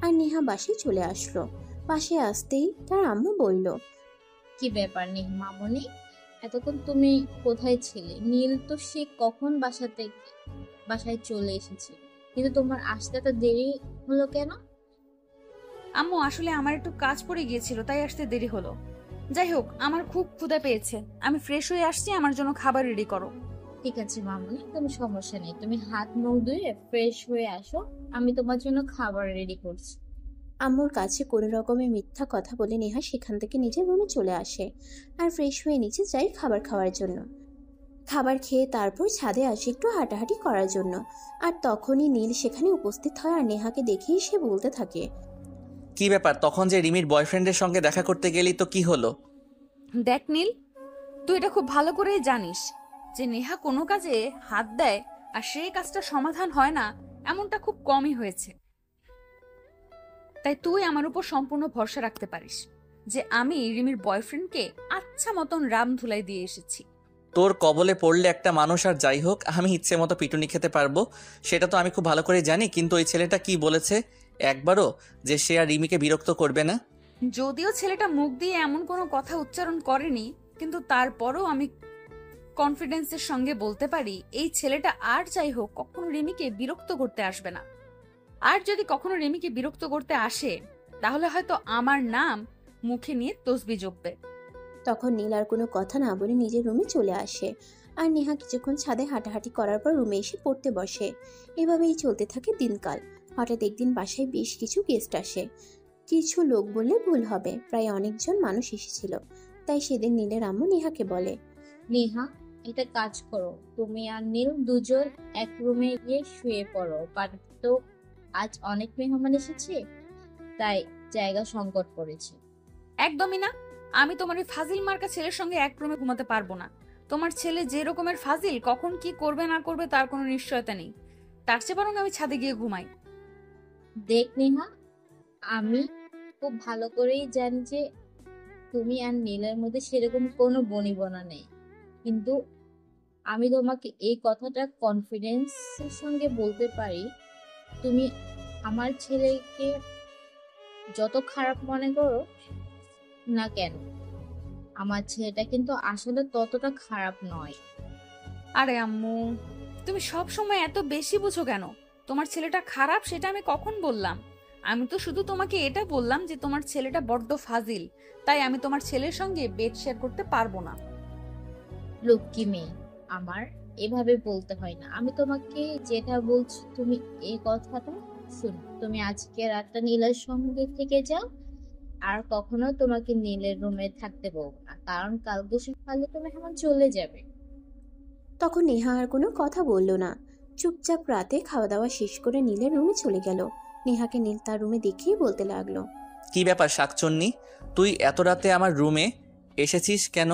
আর নেহা বাসায় চলে আসলো। পাশে আসতেই তার আম্মু বলল, কি ব্যাপার নেই মামনি, এতক্ষণ তুমি কোথায় ছিলে? নীল তো সে কখন বাসায় চলে এসেছে, কিন্তু তোমার আসতে এত দেরি হলো কেন? আম্মু, আসলে আমার একটু কাজ পড়ে গিয়েছিল, তাই আসতে দেরি হলো। যাই হোক, আমার খুব ক্ষুধা পেয়েছে, আমি ফ্রেশ হয়ে আসছি, আমার জন্য খাবার রেডি করো। ঠিক আছে মামনি, কোনো সমস্যা নেই, তুমি হাত মুখ ধুয়ে ফ্রেশ হয়ে আসো, আমি তোমার জন্য খাবার রেডি করছি। আম্মুর কাছে কোনো রকমের মিথ্যা কথা বলে নেহা সেখান থেকে নিজের রুমে চলে আসে আর ফ্রেশ হয়ে নিচে যায় খাবার খাওয়ার জন্য। খাবার খেয়ে তারপর ছাদে আসে একটু হাঁটাহাঁটি করার জন্য। আর তখনই নীল সেখানে উপস্থিত হয় আর নেহাকে দেখেই সে বলতে থাকে, কি ব্যাপার, তখন যে রিমির বয়ফ্রেন্ডের সঙ্গে দেখা করতে গেলি তো কি হলো? দেখ নীল, তুই এটা খুব ভালো করেই জানিস যে নেহা কোনো কাজে হাত দেয় আর সেই কাজটা সমাধান হয় না, এমনটা খুব কমই হয়েছে। তাই তুই আমার উপর সম্পূর্ণ ভরসা রাখতে পারিস যে আমি রিমির বয়ফ্রেন্ডকে আচ্ছা মতন রাম ধুলাই দিয়ে এসেছি। তোর কবলে পড়লে একটা মানুষ, আর যাই হোক আমি ইচ্ছে মতো পিটুনি খেতে পারবো, সেটা তো আমি খুব ভালো করে জানি। কিন্তু ওই ছেলেটা কি বলেছে একবারও যে সে আর রিমিকে বিরক্ত করবে না? যদিও ছেলেটা মুখ দিয়ে এমন কোনো কথা উচ্চারণ করেনি, কিন্তু তারপরও আমি কনফিডেন্সের সঙ্গে বলতে পারি এই ছেলেটা আর যাই হোক কখনো রিমিকে বিরক্ত করতে আসবে না। আর যদি কখনো রিমিকে বিরক্ত করতে আসে, তাহলে হয়তো আমার নাম মুখে নিয়ে তসবি জপবে। তখন নীল আর কোনো কথা না বলে নিজের রুমে চলে আসে আর নেহা কিছুক্ষণ ছাদে হাঁটাহাঁটি করার পর রুমে এসে পড়তে বসে। এভাবেই চলতে থাকে দিনকাল। হঠাৎ একদিন বাসায় বেশ কিছু গেস্ট আসে। কিছু লোক বললে ভুল হবে, প্রায় অনেকজন মানুষ এসেছিল। তাই সেদিন নীলের আম্মু নেহাকে বলে, নেহা, একটা কাজ করো, তুমি আর নীল দুজন এক রুমে গিয়ে শুয়ে পড়ো, তো আজ অনেক মেহমান এসেছে, তাই জায়গা সংকট পড়েছে। একদমই না, আমি তোমার ওই ফাজিল মার্কা ছেলের সঙ্গে এক রুমে ঘুমাতে পারবো না। তোমার ছেলে যে রকমের ফাজিল, কখন কি করবে না করবে তার কোনো নিশ্চয়তা নেই। তার চেয়ে বরং আমি ছাদে গিয়ে ঘুমাই। দেখ নেহা, আমি খুব ভালো করেই জানি যে তুমি আর নীলের মধ্যে সেরকম কোনো বনিবনা নেই, কিন্তু আমি তোমাকে এই কথাটা কনফিডেন্সের সঙ্গে বলতে পারি, তুমি আমার ছেলেকে যত খারাপ মনে করো না কেন, আমার ছেলেটা কিন্তু আসলে ততটা খারাপ নয়। আরে আম্মু, তুমি সব সময় এত বেশি বুঝো কেন? তোমার ছেলেটা খারাপ সেটা আমি কখন বললাম? আমি তো শুধু তোমাকে এটা বললাম যে তোমার ছেলেটা বড্ড ফাজিল, তাই আমি তোমার ছেলের সঙ্গে বেড শেয়ার করতে পারবো না। লক্ষ্মী মেয়ে আমার, এভাবে বলতে হয় না। আমি তোমাকে যেটা বলছি তুমি এই কথাটা শুনো। তুমি আজকে রাতটা নীলের সঙ্গে থেকে যাও, আর কখনো তোমাকে নীলের রুমে থাকতে বলবো না, কারণ কালকে সকালে তুমি এখন চলে যাবে। তখন নেহা আর কোনো কথা বলল না। চুপচাপ রাতে খাওয়া দাওয়া শেষ করে নীলের রুমে চলে গেল। নেহাকে নীল তার রুমে দেখিয়ে বলতে লাগলো, কি ব্যাপার শাকচন্নি, তুই এত রাতে আমার রুমে এসেছিস কেন?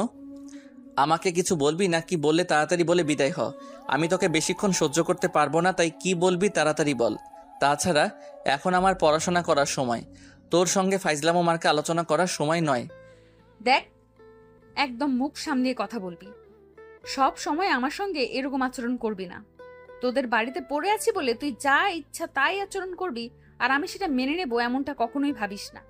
আমাকে কিছু বলবি নাকি বললে তাড়াতাড়ি বলে বিদায় হ। আমি তোকে বেশিক্ষণ সহ্য করতে পারবো না, তাই কি বলবি তাড়াতাড়ি বল। তাছাড়া এখন আমার পড়াশোনা করার সময়, তোর সঙ্গে ফাইজলামো মার্কা আলোচনা করার সময় নয়। দেখ, একদম মুখ সামলিয়ে কথা বলবি। সব সময় আমার সঙ্গে এরকম আচরণ করবি না। তোদের বাড়িতে পড়ে আছি বলে তুই যা ইচ্ছা তাই আচরণ করবি, আর আমি সেটা মেনে নেবো এমনটা কখনোই ভাবিস না।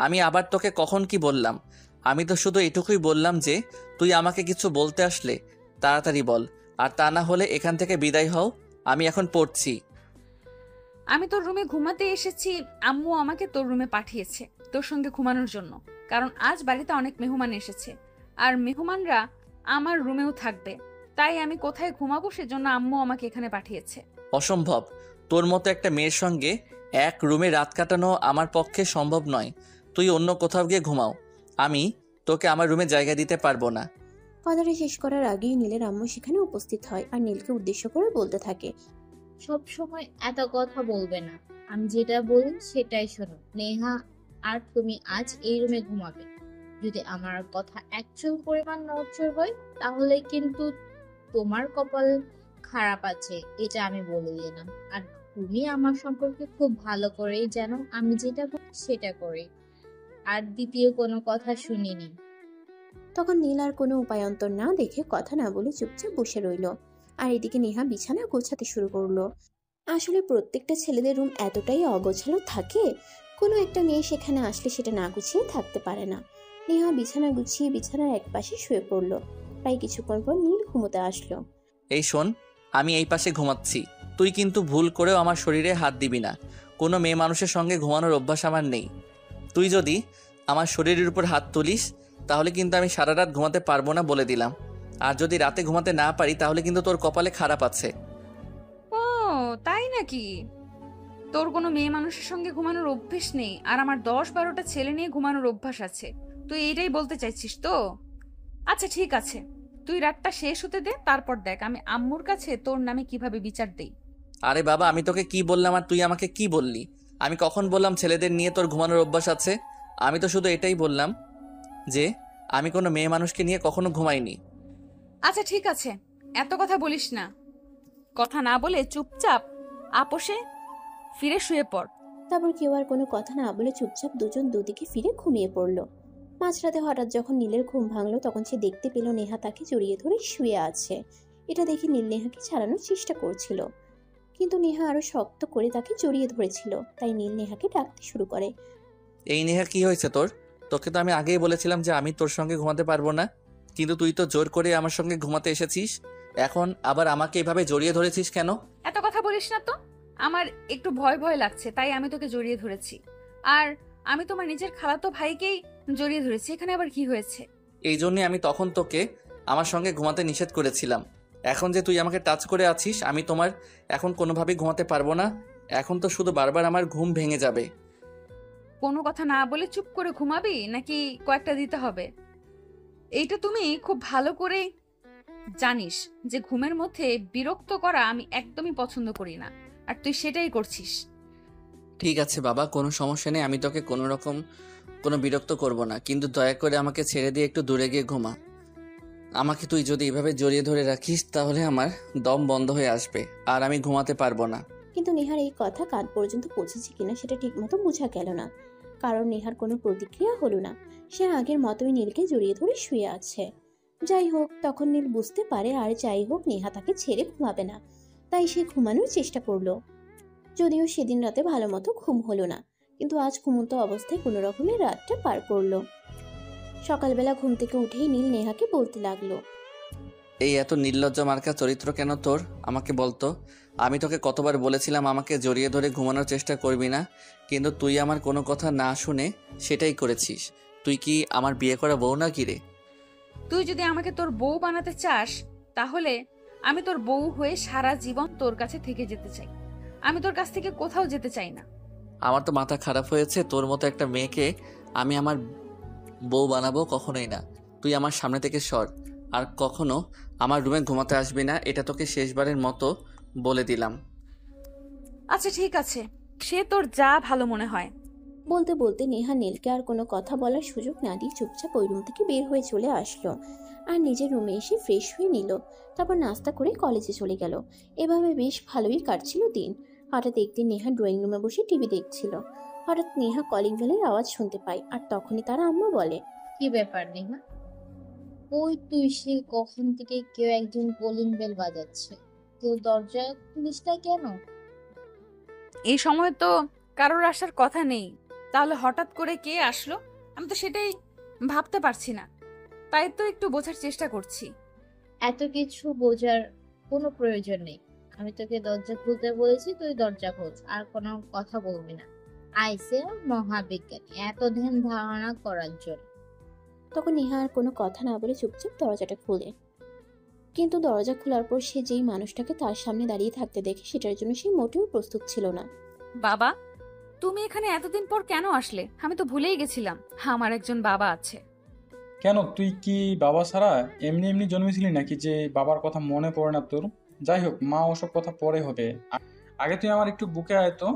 আমি আবার তোকে কখন কি বললাম? আমি তো শুধু এটুকুই বললাম যে তুই আমাকে কিছু বলতে আসলে তাড়াতাড়ি বল, আর তা না হলে এখান থেকে বিদায় হও। আমি এখন পড়ছি। আমি তোর রুমে ঘুমাতে এসেছি, আম্মু আমাকে তোর রুমে পাঠিয়েছে তোর সঙ্গে ঘুমানোর জন্য, কারণ আজ বাড়িতে অনেক মেহমান এসেছে, আর মেহমানরা আমার রুমেও থাকবে। তাই আমি কোথায় ঘুমাবো সেজন্য আম্মু আমাকে এখানে পাঠিয়েছে। অসম্ভব, তোর মতো একটা মেয়ের সঙ্গে এক রুমে রাত কাটানো আমার পক্ষে সম্ভব নয়। তুই অন্য কোথাও গিয়ে ঘুমাও, আমি তোকে আমার রুমে জায়গা দিতে পারবো না। কথাটা শেষ করার আগেই নীলের আম্মু সেখানে উপস্থিত হয় আর নীলকে উদ্দেশ্য করে বলতে থাকে, সব সময় এত কথা বলবে না। আমি যেটা বলি সেটাই শোনো। নেহা আর তুমি আজ এই রুমে ঘুমাবে। যদি আমার কথা একচুল পরিমাণ নড়চড় হয় তাহলে কিন্তু তোমার কপাল খারাপ আছে, এটা আমি বলে দিলাম। আর তুমি আমার সম্পর্কে খুব ভালো করেই জানো আমি যেটা বলি সেটা করি, আর দ্বিতীয় কোনো কথা শুনিনি। তখন নীল আর কোনো উপায়ন্তর না দেখে কথা না বলে চুপচাপ বসে রইল। আর এদিকে নেহা বিছানা গোছাতে শুরু করলো। আসলে প্রত্যেকটা ছেলেদের রুম এতটাই অগোছালো থাকে, কোনো একটা মেয়ে সেখানে আসলে সেটা না গুছিয়ে থাকতে পারে না। নেহা বিছানা গুছিয়ে বিছানার এক পাশে শুয়ে পড়লো। প্রায় কিছুক্ষণ পর নীল ঘুমোতে আসলো। এই শোন, আমি এই পাশে ঘুমাচ্ছি, তুই কিন্তু ভুল করেও আমার শরীরে হাত দিবি না। কোনো মেয়ে মানুষের সঙ্গে ঘুমানোর অভ্যাস আমার নেই। তুই যদি আমার শরীরের উপর হাত তুলিস তাহলে কিন্তু আমি সারা রাত ঘুমাতে পারবো না বলে দিলাম। আর যদি রাতে ঘুমাতে না পারি তাহলে কিন্তু তোর কপালে খারাপ আছে। ও তাই নাকি? তোর কোনো মেয়ে মানুষের সঙ্গে ঘুমানোর অভ্যেস নেই, আর আমার 10-12টা ছেলে নিয়ে ঘুমানোর অভ্যাস আছে। তুই এইটাই বলতে চাইছিস তো? আচ্ছা ঠিক আছে, তুই রাতটা শেষ হতে দে, তারপর দেখ আমি আম্মুর কাছে তোর নামে কিভাবে বিচার দেই। আরে বাবা, আমি তোকে কি বললাম আর তুই আমাকে কি বললি? আমি কখন বললাম ছেলেদের নিয়ে তোর ঘুমানোর অভ্যাস আছে? আমি তো শুধু এটাই বললাম যে আমি কোনো মেয়ে মানুষকে নিয়ে কখনো ঘুমাইনি। আচ্ছা ঠিক আছে, এত কথা বলিস না। কথা না বলে চুপচাপ আপোষে ফিরে শুয়ে পড়। তারপর কেউ আর কোনো কথা না বলে চুপচাপ দুজন দুদিকে ফিরে ঘুমিয়ে পড়লো। মাঝরাতে হঠাৎ যখন নীলের ঘুম ভাঙলো তখন সে দেখতে পেল নেহা তাকে জড়িয়ে ধরে শুয়ে আছে। এটা দেখে নীল নেহাকে ছাড়ানোর চেষ্টা করছিল, কিন্তু নেহা আরো শক্ত করে তাকে জড়িয়ে ধরেছিল। তাই নীল নেহাকে ডাকতে শুরু করে, এই নেহা, কি হয়েছে তোর? তোকে তো আমি আগেই বলেছিলাম যে আমি তোর সঙ্গে ঘুমাতে পারবো না, কিন্তু তুই তো জোর করে আমার সঙ্গে ঘুমাতে এসেছিস। এখন আবার আমাকে এভাবে জড়িয়ে ধরেছিস কেন? এত কথা বলিস না তো, আমার একটু ভয় ভয় লাগছে তাই আমি তোকে জড়িয়ে ধরেছি। আর আমি তোমার নিজের খালাতো ভাইকেই জড়িয়ে ধরেছি, এখানে আবার কি হয়েছে? এই জন্যে আমি তখন তোকে আমার সঙ্গে ঘুমাতে নিষেধ করেছিলাম। এখন যে তুই আমাকে টাচ করে আছিস, আমি তোমার এখন কোনোভাবেই ঘুমাতে পারবো না। এখন তো শুধু বারবার আমার ঘুম ভেঙে যাবে। কোনো কথা না বলে চুপ করে ঘুমাবি নাকি কয়েকটা দিতে হবে? এইটা তুমি খুব ভালো করে জানিস যে ঘুমের মধ্যে বিরক্ত করা আমি একদমই পছন্দ করি না, আর তুই সেটাই করছিস। ঠিক আছে বাবা, কোনো সমস্যা নেই, আমি তোকে কোনো বিরক্ত করব না, কিন্তু দয়া করে আমাকে ছেড়ে দিয়ে একটু দূরে গিয়ে ঘুমা। আমাকে তুই যদি এভাবে জড়িয়ে ধরে রাখিস তাহলে আমার দম বন্ধ হয়ে আসবে আর আমি ঘুমাতে পারবো না। কিন্তু নেহার এই কথা কান পর্যন্ত পৌঁছেছে কিনা সেটা ঠিকমতো বোঝা গেল না, কারণ নেহার কোনো প্রতিক্রিয়া হলো না। সে আগের মতোই নীলকে জড়িয়ে ধরে শুয়ে আছে। যাই হোক, তখন নীল বুঝতে পারে আর যাই হোক নেহা তাকে ছেড়ে ঘুমাবে না, তাই সে ঘুমানোর চেষ্টা করলো। যদিও সেদিন রাতে ভালো মতো ঘুম হলো না, কিন্তু আজ ঘুমন্ত অবস্থায় কোনো রকমের রাতটা পার করলো। সকালবেলা ঘুম থেকে উঠেই নীল নেহাকে বলতে লাগলো, এই এত নির্লজ্জ মার্কা চরিত্র কেন তোর? আমাকে বলতো। আমি তোকে কতবার বলেছিলাম আমাকে জড়িয়ে ধরে ঘুমানোর চেষ্টা করবি না, কিন্তু তুই আমার কোনো কথা না শুনে সেটাই করেছিস। তুই কি আমার বিয়ে করা বউ না কি রে? তুই যদি আমাকে তোর বউ বানাতে চাস, তাহলে আমি তোর বউ হয়ে সারা জীবন তোর কাছে থেকে যেতে চাই। আমি তোর কাছ থেকে কোথাও যেতে চাই না। আমার তো মাথা খারাপ হয়েছে। তোর মতো একটা মেয়েকে আমি আমার বউ বানাবো কখনোই না। তুই আমার সামনে থেকে সর, আর কখনো আমার রুমে ঘুমাতে আসবি না। এটা তোকে শেষবারের মতো বলে দিলাম। আচ্ছা ঠিক আছে, সে তোর যা ভালো মনে হয়। বলতে বলতে নেহা নীলকে আর কোনো কথা বলার সুযোগ না দিয়ে চুপচাপ ওই রুম থেকে বের হয়ে চলে আসলো আর নিজের রুমে এসে ফ্রেশ হয়ে নিল। তারপর নাস্তা করে কলেজে চলে গেল। এভাবে বেশ ভালোই কাটছিল দিন। হঠাৎ একদিন নেহা ড্রয়িং রুমে বসে টিভি দেখছিল। হঠাৎ নেহা কলিং বেলের আওয়াজ শুনতে পায়, আর তখনই তার আম্মা বলে, কি ব্যাপার নেহা? ওই তুই সে কখন থেকে কেউ একজন কলিং বেল বাজাচ্ছে, কেউ দরজা খুলিস না কেন? এই সময় তো কারোর আসার কথা নেই, তাহলে হঠাৎ করে কে আসলো? আমি তো সেটাই ভাবতে পারছি না, তাই তো একটু বোঝার চেষ্টা করছি। এত কিছু বোঝার কোনো প্রয়োজন নেই। আমি তোকে দরজা খুলতে বলেছি, তুই দরজা খোল, আর কোনো কথা বলবি না। আইসে মহাবিজ্ঞানী এত ধ্যান ধারণা করার জন্য। তখন নেহা আর কোনো কথা না বলে চুপচাপ দরজাটা খুলে। কিন্তু দরজা খোলার পর সে যেই মানুষটাকে তার সামনে দাঁড়িয়ে থাকতে দেখে সেটার জন্য সে মোটেও প্রস্তুত ছিল না। বাবা, তুমি এখানে এতদিন পর কেন আসলে? আমি তো ভুলেই গেছিলাম আমার একজন বাবা আছে। কেন, তুই কি বাবা ছাড়া এমনি এমনি জন্মেছিলি নাকি যে বাবার কথা মনে পড়ে না তোর? যাই হোক, মা ওসব কথা পরে হবে। আগে তুই আমার একটু বুকে আয় তো।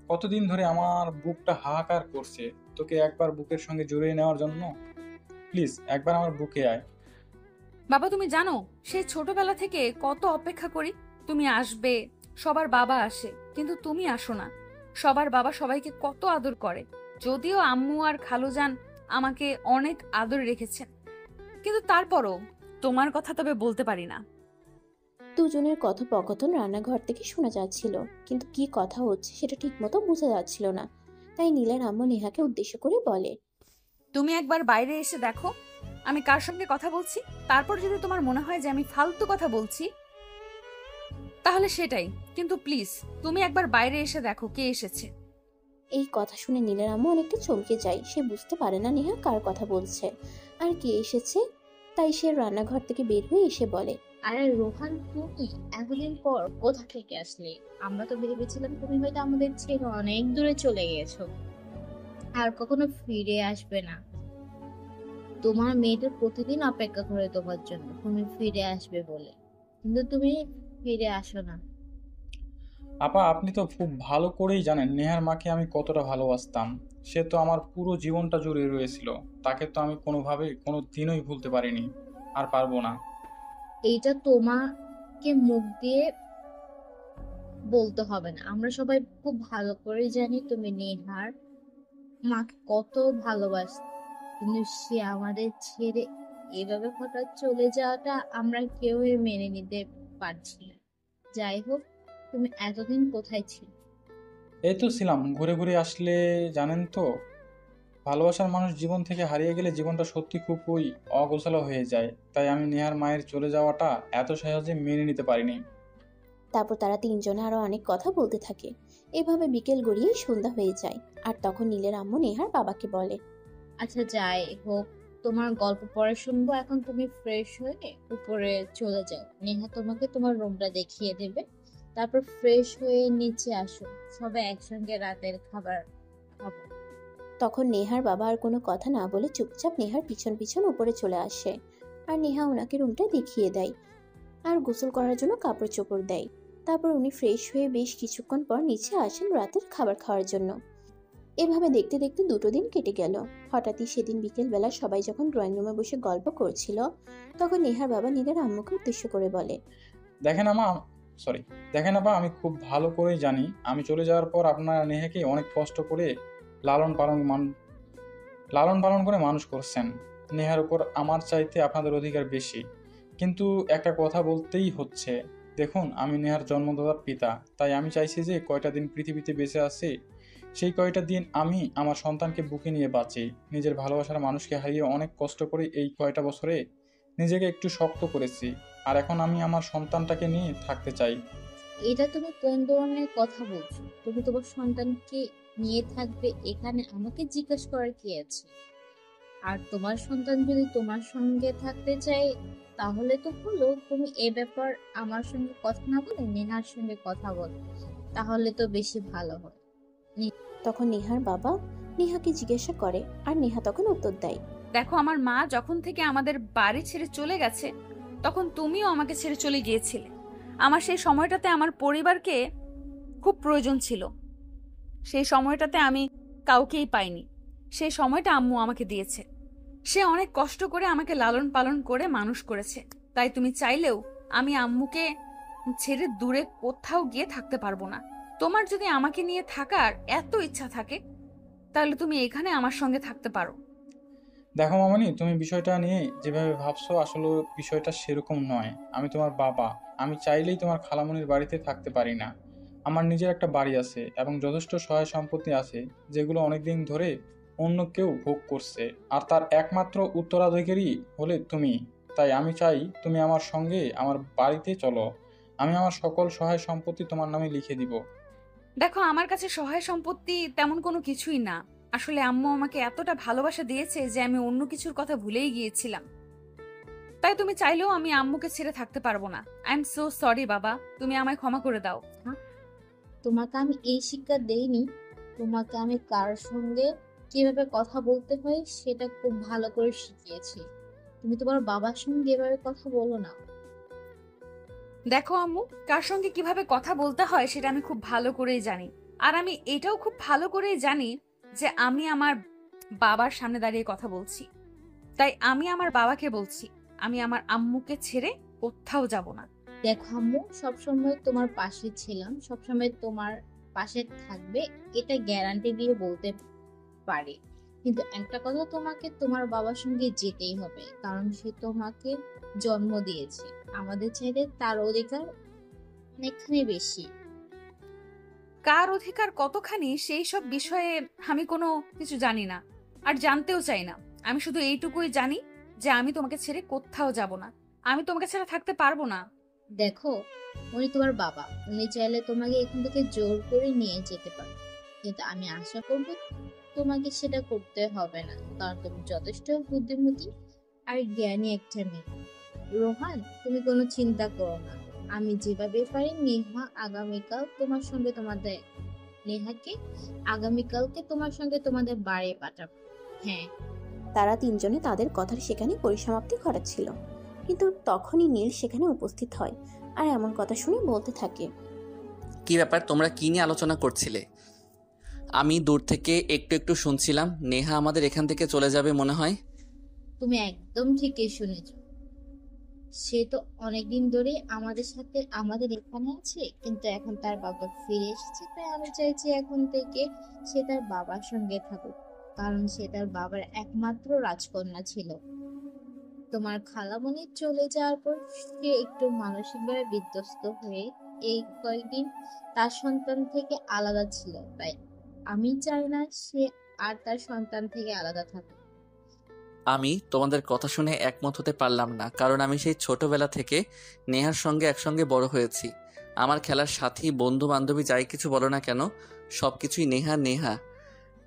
কতদিন ধরে আমার বুকটা হাহাকার করছে তোকে একবার বুকের সঙ্গে জড়িয়ে নেওয়ার জন্য। প্লিজ একবার আমার বুকে আয়। বাবা, তুমি জানো সেই ছোটবেলা থেকে কত অপেক্ষা করি তুমি আসবে। সবার বাবা আসে, কিন্তু তুমি আসো না। সবার বাবা সবাইকে কত আদর করে। যদিও আম্মু আর খালুজান আমাকে অনেক আদর রেখেছেন, কিন্তু তারপরও তোমার কথা তবে বলতে পারি না। দুজনের কথোপকথন রান্নাঘর থেকে শোনা যাচ্ছিল, কিন্তু কি কথা হচ্ছে সেটা ঠিক মতো বোঝা যাচ্ছিল না। তাই নীলের আম্মু নেহাকে উদ্দেশ্য করে বলে, তুমি একবার বাইরে এসে দেখো আমি কার সঙ্গে কথা বলছি। তারপর যদি তোমার মনে হয় যে আমি ফালতু কথা বলছি, তাহলে সেটাই, কিন্তু প্লিজ তুমি একবার বাইরে এসে দেখো কে এসেছে। এই কথা শুনে নীলের আম্মু অনেকটা চমকে যায়। সে বুঝতে পারে না নেহা কার কথা বলছে আর কে এসেছে। তাই সে রান্নাঘর থেকে বের হয়ে এসে বলে, আরে রোহান, তুমি এতদিন পর কোথা থেকে আসলে? আমরা তো ভেবেছিলাম তুমি হয়তো আমাদের ছেড়ে অনেক দূরে চলে গেছো, আর কখনো ফিরে আসবে না। তোমার মেয়েটা প্রতিদিন অপেক্ষা করে তোমার জন্য, তুমি ফিরে আসবে বলে, কিন্তু তুমি ফিরে আসো না। আপা, আপনি তো খুব ভালো করেই জানেন নেহার মাকে আমি কতটা ভালোবাসতাম। সে তো আমার পুরো জীবনটা জুড়ে রয়েছিল। তাকে তো আমি কোনোভাবেই কোনো দিনই ভুলতে পারিনি, আর পারবো না। এইটা তোমাকে মুখ দিয়ে বলতে হবে না, আমরা সবাই খুব ভালো করে জানি তুমি নেহার মাকে কত ভালোবাসো, কিন্তু সে আমাদের ছেড়ে এভাবে হঠাৎ চলে যাওয়াটা আমরা কেউই মেনে নিতে পারছি না। যাই হোক, তুমি এতদিন কোথায় ছিলে? এই তো ছিলাম, ঘুরে ঘুরে আসলে। জানেন তো, ভালোবাসার মানুষ জীবন থেকে হারিয়ে গেলে জীবনটা সত্যি খুবই অগোছালো হয়ে যায়। তাই আমি নেহার মায়ের চলে যাওয়াটা এত সহজে মেনে নিতে পারিনি। তারপর তারা তিনজনে আরো অনেক কথা বলতে থাকে। এভাবে বিকেল গড়িয়ে সন্ধ্যা হয়ে যায়। আর তখন নীলের আম্মু নেহার বাবাকে বলে, আচ্ছা যাই হোক, তোমার গল্প পরে শুনবো। এখন তুমি ফ্রেশ হয়ে উপরে চলে যাও, নেহা তোমাকে তোমার রুমটা দেখিয়ে দেবে। তারপর ফ্রেশ হয়ে নিচে আসো, সবাই একসঙ্গে রাতের খাবার খাবো। তখন নেহার বাবা আর কোনো কথা না বলে চুপচাপ নেহার পিছন পিছন উপরে চলে আসে। আর নেহা ওনাকে রুমটা দেখিয়ে দেয় আর গোসল করার জন্য কাপড় চোপড় দেয়। তারপর উনি ফ্রেশ হয়ে বেশ কিছুক্ষণ পর নিচে আসেন রাতের খাবার খাওয়ার জন্য। এভাবে দেখতে দেখতে 2 দিন কেটে গেল। হঠাৎই সেদিন বিকেলবেলা সবাই যখন ড্রয়িং রুমে বসে গল্প করছিল, তখন নেহার বাবা নীলের আম্মুকে উদ্দেশ্য করে বলে, দেখেন আপা, আমি খুব ভালো করেই জানি আমি চলে যাওয়ার পর আপনারা নেহাকে অনেক কষ্ট করে লালন পালন করে মানুষ করছেন। নেহার উপর আমার চাইতে আপনাদের অধিকার বেশি। কিন্তু একটা কথা বলতেই হচ্ছে, দেখুন, আমি নেহার জন্মদাতার পিতা। তাই আমি চাইছি যে কয়টা দিন পৃথিবীতে বেঁচে আছে, সেই কয়টা দিন আমি আমার সন্তানকে বুকে নিয়ে বাঁচি। নিজের ভালোবাসার মানুষকে হারিয়ে অনেক কষ্ট করে এই কয়টা বছরে নিজেকে একটু শক্ত করেছি। আর এখন আমি আমার সন্তানটাকে নিয়ে থাকতে চাই। এটা তুমি কোন ধরনের কথা বলছো? তুমি তোমার সন্তানকে নিয়ে থাকবে এখানে, আমাকে জিজ্ঞেস করার কি আছে? আর তোমার সন্তান যদি তোমার সঙ্গে থাকতে চায় তাহলে তো হলো, তুমি এ ব্যাপার আমার সঙ্গে কথা না বলে নেহার সঙ্গে কথা বলো, তাহলে তো বেশি ভালো হয়। তখন নেহার বাবা নেহাকে জিজ্ঞাসা করে আর নেহা তখন উত্তর দেয়। দেখো, আমার মা যখন থেকে আমাদের বাড়ি ছেড়ে চলে গেছে তখন তুমিও আমাকে ছেড়ে চলে গিয়েছিলে। আমার সেই সময়টাতে আমার পরিবারকে খুব প্রয়োজন ছিল। সেই সময়টাতে আমি কাউকেই পাইনি। সেই সময়টা আম্মু আমাকে দিয়েছে। সে অনেক কষ্ট করে আমাকে লালন পালন করে মানুষ করেছে। তাই তুমি চাইলেও আমি আম্মুকে ছেড়ে দূরে কোথাও গিয়ে থাকতে পারবো না। তোমার যদি আমাকে নিয়ে থাকার এত ইচ্ছা থাকে তাহলে তুমি এখানে আমার সঙ্গে থাকতে পারো। দেখো মামনি, তুমি বিষয়টা নিয়ে যেভাবে ভাবছো আসলে বিষয়টা সেরকম নয়। আমি তোমার বাবা, আমি চাইলেই তোমার খালামণির বাড়িতে থাকতে পারি না। আমার নিজের একটা বাড়ি আছে এবং যথেষ্ট সহায় সম্পত্তি আছে, যেগুলো অনেকদিন ধরে অন্য কেউ ভোগ করছে, আর তার একমাত্র উত্তরাধিকারী হলে তুমি। তাই আমি চাই তুমি আমার সঙ্গে আমার বাড়িতে চলো। আমি আমার সকল সহায় সম্পত্তি তোমার নামে লিখে দিব। দেখো, আমার কাছে সহায় সম্পত্তি তেমন কোনো কিছুই না। আসলে আম্মু আমাকে এতটা ভালোবাসা দিয়েছে যে আমি অন্য কিছুর কথা ভুলেই গিয়েছিলাম। তাই তুমি চাইলেও আমি আম্মুকে ছেড়ে থাকতে পারবো না। আই এম সো সরি বাবা, তুমি আমায় ক্ষমা করে দাও। তোমাকে আমি এই শিক্ষা দেইনি। তোমাকে আমি কার সঙ্গে কিভাবে কথা বলতে হয় সেটা খুব ভালো করে শিখিয়েছি। তুমি তোমার বাবার সঙ্গে এভাবে কথা বলো না। দেখো আম্মু, কার সঙ্গে কিভাবে কথা বলতে হয় সেটা আমি খুব ভালো করেই জানি। আর আমি এটাও খুব ভালো করেই জানি যে আমি আমার বাবার সামনে দাঁড়িয়ে কথা বলছি। তাই আমি আমার বাবাকে বলছি, আমি আমার আম্মুকে ছেড়ে কোথাও যাব না। দেখো আম্মু, সবসময় তোমার পাশে ছিলাম, সবসময় তোমার পাশে থাকবে, এটা গ্যারান্টি দিয়ে বলতে পারি। কিন্তু একটা কথা, তোমাকে তোমার বাবার সঙ্গে যেতেই হবে, কারণ সে তোমাকে জন্ম দিয়েছে। আমাদের চাইতে তার অধিকার অনেকখানি বেশি। কার অধিকার কতখানি সেই সব বিষয়ে আমি কোনো কিছু জানি না, আর জানতেও চাই না। আমি শুধু এইটুকুই জানি যে আমি তোমাকে ছেড়ে কোথাও যাব না। আমি তোমাকে ছেড়ে থাকতে পারবো না। দেখো, উনি তোমার বাবা, উনি চাইলে তোমাকে এখান থেকে জোর করে নিয়ে যেতে পারে, কিন্তু আমি আশা করব তোমাকে সেটা করতে হবে না, কারণ তুমি যথেষ্ট বুদ্ধিমতী আর জ্ঞানী একটা মেয়ে। রোহান, তুমি কোনো চিন্তা করো না। আমি যেভাবে পারি নেহাকে আগামীকালকে তোমার সঙ্গে তোমাদের বাড়ি পাঠাবো। হ্যাঁ। তারা তিনজনে তাদের কথার সেখানে পরিসমাপ্তি ঘটাচ্ছিল, কিন্তু তখনই নীল সেখানে উপস্থিত হয় আর এমন কথা শুনে বলতে থাকে। কি ব্যাপার, তোমরা কি নিয়ে আলোচনা করছিলে? আমি দূর থেকে একটু একটু শুনছিলাম। নেহা আমাদের এখান থেকে চলে যাবে মনে হয়। তুমি একদম ঠিকই শুনেছ। সে তো অনেকদিন ধরে আমাদের সাথে আমাদের এখানে আছে, কিন্তু এখন তার বাবা ফিরে এসেছে, তাই আমি চাইছি এখন থেকে সে তার বাবার সঙ্গে থাকুক, কারণ সে তার বাবার একমাত্র রাজকন্যা ছিল। তোমার খালামণি চলে যাওয়ার পর সে একটু মানসিকভাবে বিধ্বস্ত হয়ে এই কয়েকদিন তার সন্তান থেকে আলাদা ছিল। তাই আমি চাই না সে আর তার সন্তান থেকে আলাদা থাকে। আমি তোমাদের কথা শুনে একমত হতে পারলাম না, কারণ আমি সেই ছোটবেলা থেকে নেহার সঙ্গে একসঙ্গে বড় হয়েছি। আমার খেলার সাথী, বন্ধু বান্ধবী যাই কিছু বলো না কেন, সব কিছুই নেহা।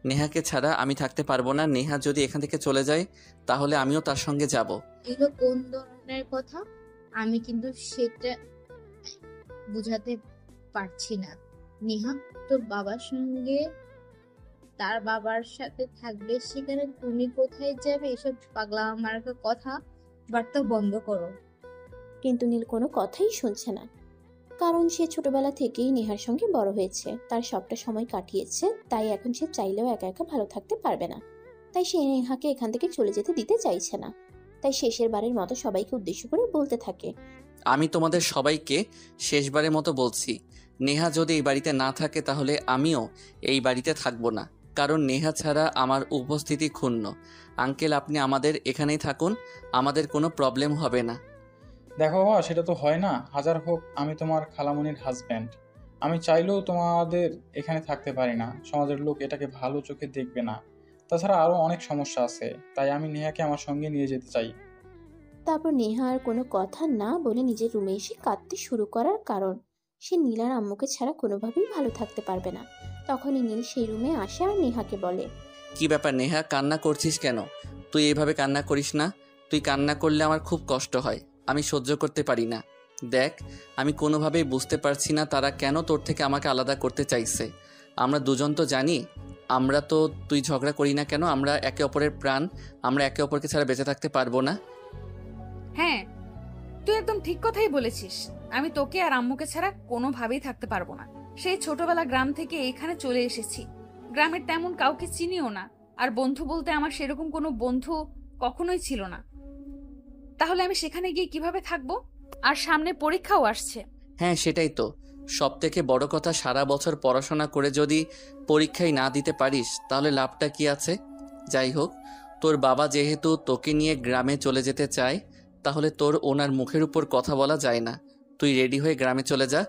নেহাকে ছাড়া আমি থাকতে পারবো না। নেহা যদি এখান থেকে চলে যায় তাহলে আমিও তার সঙ্গে যাব। এগুলো কোন ধরনের কথা? আমি কিন্তু সেটা বুঝাতে পারছি না। নেহা তোর বাবার সঙ্গে, তার বাবার সাথে থাকবে, সেখানে তুমি কোথায় যাবে? এসব পাগলা আমার কথা বার্তা বন্ধ করো। কিন্তু নীল কোনো কথাই শুনছে না, কারণ সে ছোটবেলা থেকেই নেহার সঙ্গে বড় হয়েছে, তার সবটা সময় কাটিয়েছে। তাই এখন সে চাইলেও একা একা ভালো থাকতে পারবে না। তাই সে নেহাকে এখান থেকে চলে যেতে দিতে চাইছে না। তাই শেষের বারের মতো সবাইকে উদ্দেশ্য করে বলতে থাকে। আমি তোমাদের সবাইকে শেষবারের মতো বলছি, নেহা যদি এই বাড়িতে না থাকে তাহলে আমিও এই বাড়িতে থাকবো না, কারণ নেহা ছাড়া আমার উপস্থিতি ক্ষুণ্ণ। আঙ্কেল, আপনি আমাদের এখানেই থাকুন, আমাদের কোনো প্রবলেম হবে না। দেখো বাবা, সেটা তো হয় না। হাজার হোক আমি তোমার খালামণির হাজব্যান্ড। আমি চাইলেও তোমাদের এখানে থাকতে পারি না। সমাজের লোক এটাকে ভালো চোখে দেখবে না। তাছাড়া আরো অনেক সমস্যা আছে। তাই আমি নেহাকে আমার সঙ্গে নিয়ে যেতে চাই। তারপর নেহা আর কোনো কথা না বলে নিজের রুমে এসে কাঁদতে শুরু করার কারণ সে নীল আর আম্মুকে ছাড়া কোনোভাবেই ভালো থাকতে পারবে না। তখনই নীল সেই রুমে আসে আর নেহাকে বলে, কি ব্যাপার নেহা, কান্না করছিস কেন? তুই এইভাবে কান্না করিস না। তুই কান্না করলে আমার খুব কষ্ট হয়, আমি সহ্য করতে পারি না। দেখ, আমি কোনোভাবেই বুঝতে পারছি না তারা কেন তোর থেকে আমাকে আলাদা করতে চাইছে। আমরা দুজন তো জানি আমরা তো, তুই ঝগড়া করি না কেন, আমরা একে অপরের প্রাণ, আমরা একে অপরকে ছাড়া বেঁচে থাকতে পারবো না। হ্যাঁ, তুই একদম ঠিক কথাই বলেছিস। আমি তোকে আর আম্মুকে ছাড়া কোনোভাবেই থাকতে পারবো না। সেই ছোটবেলা গ্রাম থেকে এখানে চলে এসেছি, গ্রামের তেমন কাউকে চিনিও না, আর বন্ধু বলতে আমার সেরকম কোনো বন্ধু কখনোই ছিল না। তাহলে আমি সেখানে গিয়ে কিভাবে থাকবো? আর সামনে পরীক্ষাও আসছে। হ্যাঁ সেটাই তো, সব থেকে বড় কথা, সারা বছর পড়াশোনা করে যদি পরীক্ষায় না দিতে পারিস তাহলে লাভটা কি আছে? যাই হোক, তোর বাবা যেহেতু তোকে নিয়ে গ্রামে চলে যেতে চায়, তাহলে তোর ওনার মুখের উপর কথা বলা যায় না। তুই রেডি হয়ে গ্রামে চলে যা,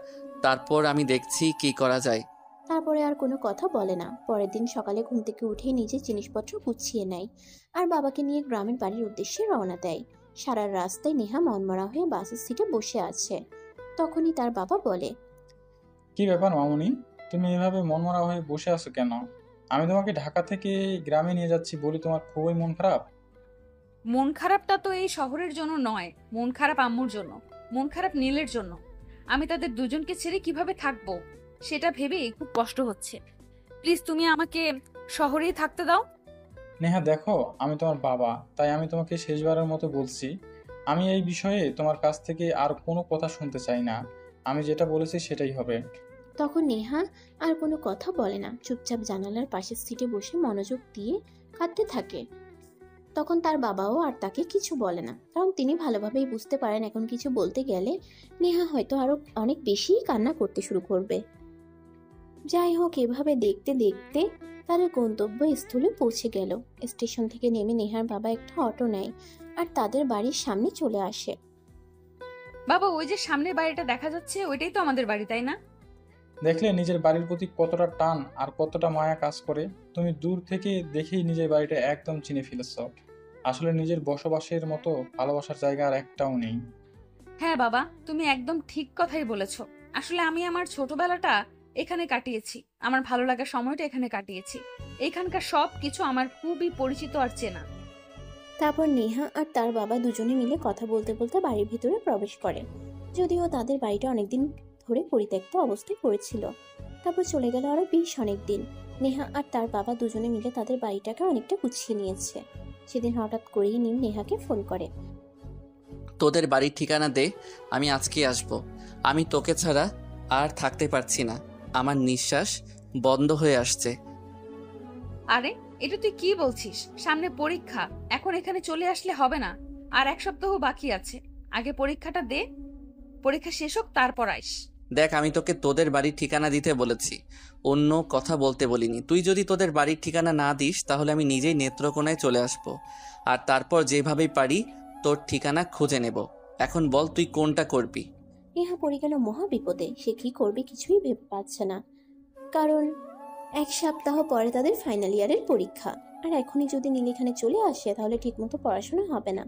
তারপর আমি দেখছি কি করা যায়। তারপরে আর কোনো কথা বলে না। পরের দিন সকালে ঘুম থেকে উঠেই নিজের জিনিসপত্র গুছিয়ে নেয় আর বাবাকে নিয়ে গ্রামের বাড়ির উদ্দেশ্যে রওনা দেয়। সারা রাস্তায় নেহা মনমরা হয়ে বাসের সিটে বসে আছে। তখনই তার বাবা বলে, কি ব্যাপার মামুনি, তুমি এভাবে মনমরা হয়ে বসে আছো কেন? আমি তোমাকে ঢাকা থেকে গ্রামে নিয়ে যাচ্ছি বলে তোমার খুবই মন খারাপ? মন খারাপটা তো এই শহরের জন্য নয়, মন খারাপ আম্মুর জন্য, মন খারাপ নীলের জন্য। আমি তাদের দুজনকে ছেড়ে কিভাবে থাকবো সেটা ভেবেই খুব কষ্ট হচ্ছে। প্লিজ তুমি আমাকে শহরেই থাকতে দাও। নেহা দেখো, আমি তোমার বাবা, তাই আমি তোমাকে শেষবারের মতো বলছি, আমি এই বিষয়ে তোমার কাছ থেকে আর কোনো কথা শুনতে চাই না। আমি যেটা বলেছি সেটাই হবে। তখন নেহা আর কোনো কথা বলে না, চুপচাপ জানালার পাশের সিটে বসে মনোযোগ দিয়ে কাঁদতে থাকে। তখন তার বাবাও আর তাকে কিছু বলে না, কারণ তিনি ভালোভাবেই বুঝতে পারেন এখন কিছু বলতে গেলে নেহা হয়তো আরো অনেক বেশি কান্না করতে শুরু করবে। যাই হোক, এভাবে দেখতে দেখতে তাদের গন্তব্যস্থলে পৌঁছে গেল। স্টেশন থেকে নেমে নেহার বাবা একটা অটো নেয় আর তাদের বাড়ির সামনে চলে আসে। বাবা, ওই যে সামনের বাড়িটা দেখা যাচ্ছে, ওইটাই তো আমাদের বাড়ি, তাই না? দেখলে নিজের বাড়ির প্রতি কতটা টান আর কতটা মায়া কাজ করে। তুমি দূর থেকে দেখেই নিজের বাড়িটা একদম চিনে ফেলেছ। আসলে নিজের বসবাসের মতো ভালোবাসার জায়গা আর একটাও নেই। হ্যাঁ বাবা, তুমি একদম ঠিক কথাই বলেছো। আসলে আমি আমার ছোটবেলাটা এখানে কাটিয়েছি, আমার ভালো লাগার সময়টা এখানে কাটিয়েছি। এখানকার সব কিছু আমার খুবই পরিচিত আর চেনা। তারপর নেহা আর তার বাবা দুজনে মিলে কথা বলতে বলতে বাড়ির ভিতরে প্রবেশ করে। যদিও তাদের বাড়িটা অনেকদিন ধরে পরিত্যক্ত অবস্থায় পড়েছিল। তারপর চলে গেল আরো বেশ অনেকদিন। নেহা আর তার বাবা দুজনে মিলে তাদের বাড়িটাকে অনেকটা গুছিয়ে নিয়েছে। সেদিন হঠাৎ করেই নীল নেহাকে ফোন করে। তোদের বাড়ির ঠিকানা দে, আমি আজকে আসব। আমি তোকে ছাড়া আর থাকতে পারছি না, আমার নিঃশ্বাস বন্ধ হয়ে আসছে। আরে, এটা তুই কি বলছিস? সামনে পরীক্ষা, এখন এখানে চলে আসলে হবে না। আর এক সপ্তাহ বাকি আছে, আগে পরীক্ষাটা দে, পরীক্ষা শেষ হোক তারপর আইস। দেখ, আমি তোকে তোদের বাড়ির ঠিকানা দিতে বলেছি, অন্য কথা বলতে বলিনি। তুই যদি তোদের বাড়ির ঠিকানা না দিস তাহলে আমি নিজেই নেত্রকোনায় চলে আসব, আর তারপর যেভাবেই পারি তোর ঠিকানা খুঁজে নেব। এখন বল তুই কোনটা করবি? নেহা পড়ে গেল মহা বিপদে। সে কি করবে কিছুই ভেবে পাচ্ছে না, কারণ এক সপ্তাহ পরে তাদের ফাইনাল ইয়ারের পরীক্ষা। আর এখনই যদি নীল এখানে চলে আসে তাহলে ঠিকমতো পড়াশোনা হবে না,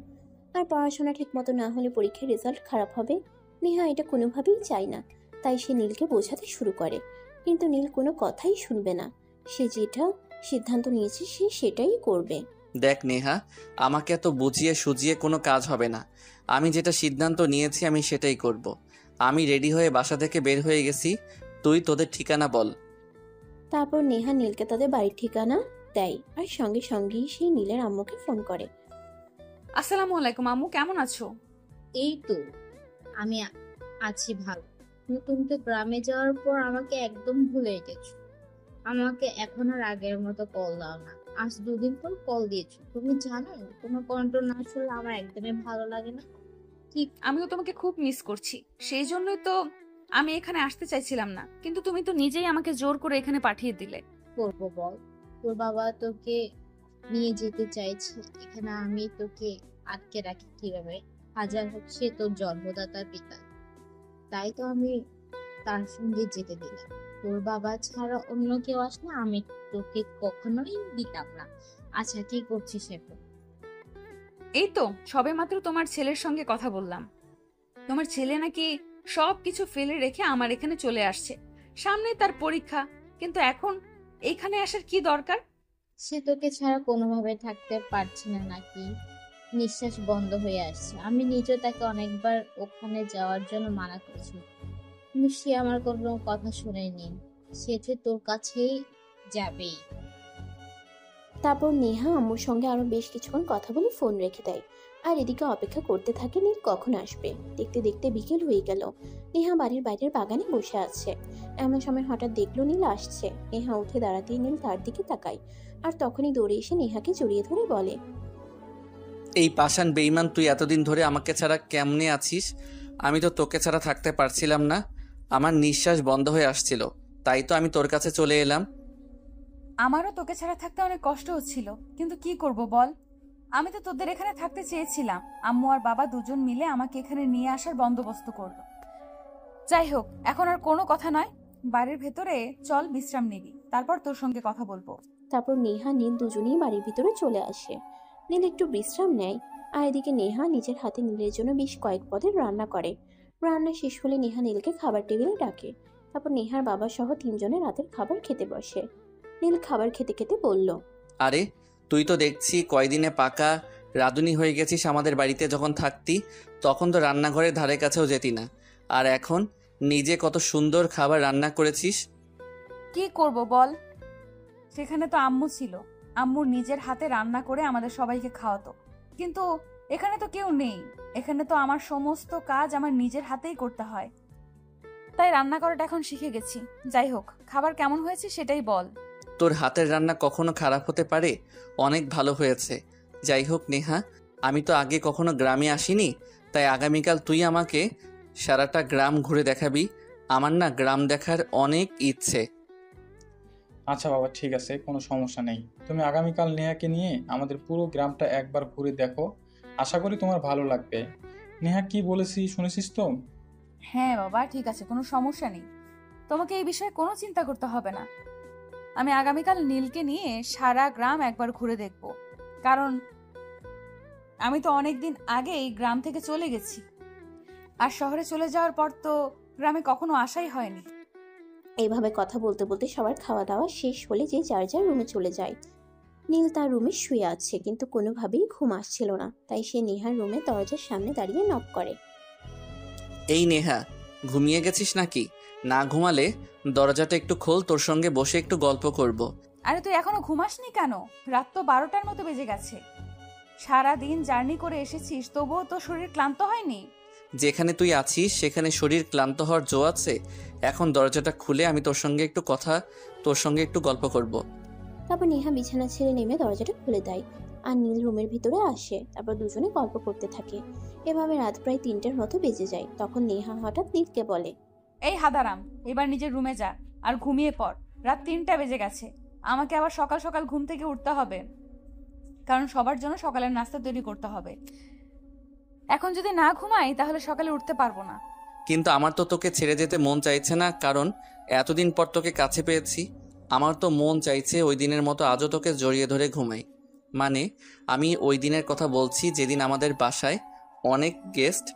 আর পড়াশোনা ঠিকমতো না হলে পরীক্ষার রেজাল্ট খারাপ হবে। নেহা এটা কোনোভাবেই চায় না, তাই সে নীলকে বোঝাতে শুরু করে। কিন্তু নীল কোনো কথাই শুনবে না। সে যেটা সিদ্ধান্ত নিয়েছে সে সেটাই করবে। দেখ নেহা, আমাকে এত বুঝিয়ে সুজিয়ে কোনো কাজ হবে না। আমি যেটা সিদ্ধান্ত নিয়েছি আমি সেটাই করব। আমি রেডি হয়ে বাসা থেকে বের হয়ে গেছি, তুই তোদের ঠিকানা বল। তারপর নেহা নীলকে তাদের বাড়ির ঠিকানা দেয় আর সঙ্গে সঙ্গেই সেই নীলের আম্মুকে ফোন করে। আসসালামু আলাইকুম আম্মু, কেমন আছো? এই তো আমি আছি ভালো। কিন্তু তুমি তো গ্রামে যাওয়ার পর আমাকে একদম ভুলে গেছো। আমাকে এখন আর আগের মতো কল দাও না। আজ 2 দিন পর কল দিয়েছো। তুমি জানো তোমার কন্ট্রোল না শুনলে আমার একদমই ভালো লাগে না। কি আমিও তোমাকে খুব মিস করছি, সেই জন্যই তো আমি এখানে আসতে চাইছিলাম না, কিন্তু তুমি তো নিজেই আমাকে জোর করে এখানে পাঠিয়ে দিলে। করবো বল? তোর বাবা তোকে নিয়ে যেতে চাইছে, এখানে আমি তোকে আটকে রাখি কিভাবে? হাজার হোক সে তোর জন্মদাতার পিতা, তাই তো আমি তার সঙ্গে যেতে দিলাম। তোর বাবা ছাড়া অন্য কেউ আসলে আমি তোকে কখনোই দিতাম না। আচ্ছা, কি করছিস এখন? এই তো সবেমাত্র তোমার ছেলের সঙ্গে কথা বললাম। তোমার ছেলে নাকি সব কিছু ফেলে রেখে আমার এখানে চলে আসছে। সামনে তার পরীক্ষা, কিন্তু এখন এইখানে আসার কি দরকার? সে তোকে ছাড়া কোনোভাবে থাকতে পারছে না নাকি? নিঃশ্বাস বন্ধ হয়ে আসছে। আমি নিজেও তাকে অনেকবার ওখানে যাওয়ার জন্য মানা করেছি, কিন্তু সে আমার কোনো কথা শুনেনি। সে যে তোর কাছেই যাবেই। তারপর নেহা আম্মুর সঙ্গে আরো বেশ কিছুক্ষণ কথা বলে ফোন রেখে দেয়। আর এদিকে অপেক্ষা করতে থাকে নীল কখন আসবে। দেখতে দেখতে বিকেল হয়ে গেল। নেহা বাড়ির বাইরের বাগানে বসে আছে। এমন সময় হঠাৎ দেখলো নীল আসছে। নেহা উঠে দাঁড়াতেই নীল তার দিকে তাকায়, আর তখনই দৌড়ে এসে নেহাকে জড়িয়ে ধরে বলে, এই পাষাণ বেঈমান, তুই এতদিন ধরে আমাকে ছাড়া কেমনে আছিস? আমি তো তোকে ছাড়া থাকতে পারছিলাম না। আমার নিঃশ্বাস বন্ধ হয়ে আসছিল, তাই তো আমি তোর কাছে চলে এলাম। আমারও তোকে ছাড়া থাকতে অনেক কষ্ট হচ্ছিল, কিন্তু কি করব বল। আমি তো তোদের এখানে থাকতে চেয়েছিলাম। আম্মু আর বাবা দুজন মিলে আমাকে এখানে নিয়ে আসার বন্দোবস্ত করলো। যাই হোক, এখন আর কোনো কথা নয়, বাড়ির ভেতরে চল বিশ্রাম নিবি, তারপর তোর সঙ্গে কথা বলবো। তারপর নেহা নীল দুজনেই বাড়ির ভিতরে চলে আসে। নীল একটু বিশ্রাম নেয়, আর এদিকে নেহা নিজের হাতে নীলের জন্য বেশ কয়েক পদের রান্না করে। রান্না শেষ হলে নেহা নীলকে খাবার টেবিলে ডাকে। তারপর নেহার বাবা সহ তিনজনের রাতের খাবার খেতে বসে। নীল খাবার খেতে খেতে বলল, আরে তুই তো দেখছি কয়দিনে পাকা রাঁধুনি হয়ে গেছিস। আমাদের বাড়িতে যখন থাকতি তখন তো রান্নাঘরের ধারে কাছেও যেতি না, আর এখন নিজে কত সুন্দর খাবার রান্না করেছিস। কি করব বল, সেখানে তো আম্মু ছিল। আম্মুর নিজের হাতে রান্না করে আমাদের সবাইকে খাওয়াতো, কিন্তু এখানে তো কেউ নেই। এখানে তো আমার সমস্ত কাজ আমার নিজের হাতেই করতে হয়, তাই রান্না করাটা এখন শিখে গেছি। যাই হোক, খাবার কেমন হয়েছে সেটাই বল। তোর হাতের রান্না কখনো খারাপ হতে পারে? অনেক ভালো হয়েছে। যাই হোক নেহা, আমি তো আগে কখনো গ্রামে আসিনি, তাই আগামীকাল তুই আমাকে সারাটা গ্রাম ঘুরে দেখাবি। আমার না গ্রাম দেখার অনেক ইচ্ছে। আচ্ছা বাবা, ঠিক আছে, কোনো সমস্যা নেই। তুমি আগামীকাল নেহাকে নিয়ে আমাদের পুরো গ্রামটা একবার ঘুরে দেখো, আশা করি তোমার ভালো লাগবে। নেহা কি বলেছি শুনেছিস তো? হ্যাঁ বাবা, ঠিক আছে, কোনো সমস্যা নেই। তোমাকে এই বিষয়ে কোনো চিন্তা করতে হবে না। আমি আগামীকাল নীলকে নিয়ে সারা গ্রাম একবার ঘুরে দেখব, কারণ আমি তো অনেকদিন আগেই গ্রাম থেকে চলে গেছি, আর শহরে চলে যাওয়ার পর তো গ্রামে কখনো আসাই হয়নি। এইভাবে কথা বলতে বলতে সবার খাওয়া দাওয়া শেষ হলে যে যার যার রুমে চলে যায়। নীল তার রুমে শুয়ে আছে, কিন্তু কোনোভাবেই ঘুম আসছিল না। তাই সে নেহার রুমে দরজার সামনে দাঁড়িয়ে নক করে। এই নেহা, ঘুমিয়ে গেছিস নাকি? না ঘুমালে দরজাটা একটু খোল, তোর সঙ্গে বসে একটু গল্প করব। আরে তুই এখনো ঘুমাসনি কেন? রাত তো 12টার মতো বেজে গেছে। সারা দিন জার্নি করে এসেছিস, তবুও তো শরীর ক্লান্ত হয়নি? যেখানে তুই আছিস সেখানে শরীর ক্লান্ত হওয়ার জো আছে? এখন দরজাটা খুলে আমি তোর সঙ্গে একটু গল্প করব। তারপর নেহা বিছানা ছেড়ে নেমে দরজাটা খুলে দেয়, আর নীল রুমের ভিতরে আসে। তারপর দুজনে গল্প করতে থাকে। এভাবে রাত প্রায় 3টের মতো বেজে যায়। তখন নেহা হঠাৎ নীলকে বলে, এই হাদারাম, এবার নিজের রুমে যা আর ঘুমিয়ে পড়। রাত 3টা বেজে গেছে, আমাকে আবার সকাল সকাল ঘুম থেকে উঠতে হবে, কারণ সবার জন্য সকালের নাস্তা তৈরি করতে হবে। এখন যদি না ঘুমাই তাহলে সকালে উঠতে পারবো না। কিন্তু আমার তো তোকে ছেড়ে যেতে মন চাইছে না, কারণ এতদিন পর তোকে কাছে পেয়েছি। আমার তো মন চাইছে ওই দিনের মতো আজও তোকে জড়িয়ে ধরে ঘুমাই। মানে আমি ওই দিনের কথা বলছি যেদিন আমাদের বাসায় অনেক গেস্ট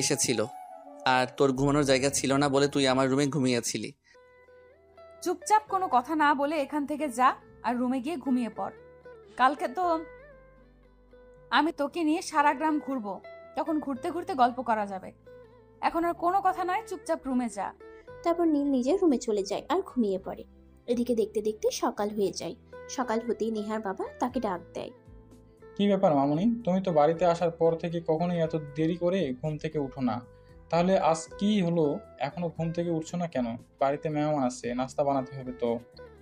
এসেছিল, আর তোর ঘুমানোর জায়গা ছিল না বলে তুই আমার রুমে ঘুমিয়েছিলি। চুপচাপ কোনো কথা না বলে এখান থেকে যা আর রুমে গিয়ে ঘুমিয়ে পড়। কালকে তো আমি তোকে নিয়ে সারা গ্রাম ঘুরবো, তখন ঘুরতে ঘুরতে গল্প করা যাবে। এখন আর কোনো কথা নয়, চুপচাপ রুমে যা। তারপর নীল নিজের রুমে চলে যায় আর ঘুমিয়ে পড়ে। এদিকে দেখতে দেখতে সকাল হয়ে যায়। সকাল হতেই নেহার বাবা তাকে ডাক দেয়। কি ব্যাপার মামুনি, তুমি তো বাড়িতে আসার পর থেকে কখনোই এত দেরি করে ঘুম থেকে উঠো না, তাহলে আজ কি হলো? এখনো ঘুম থেকে উঠছো না কেন? বাড়িতে মেহমান আছে, নাস্তা বানাতে হবে তো।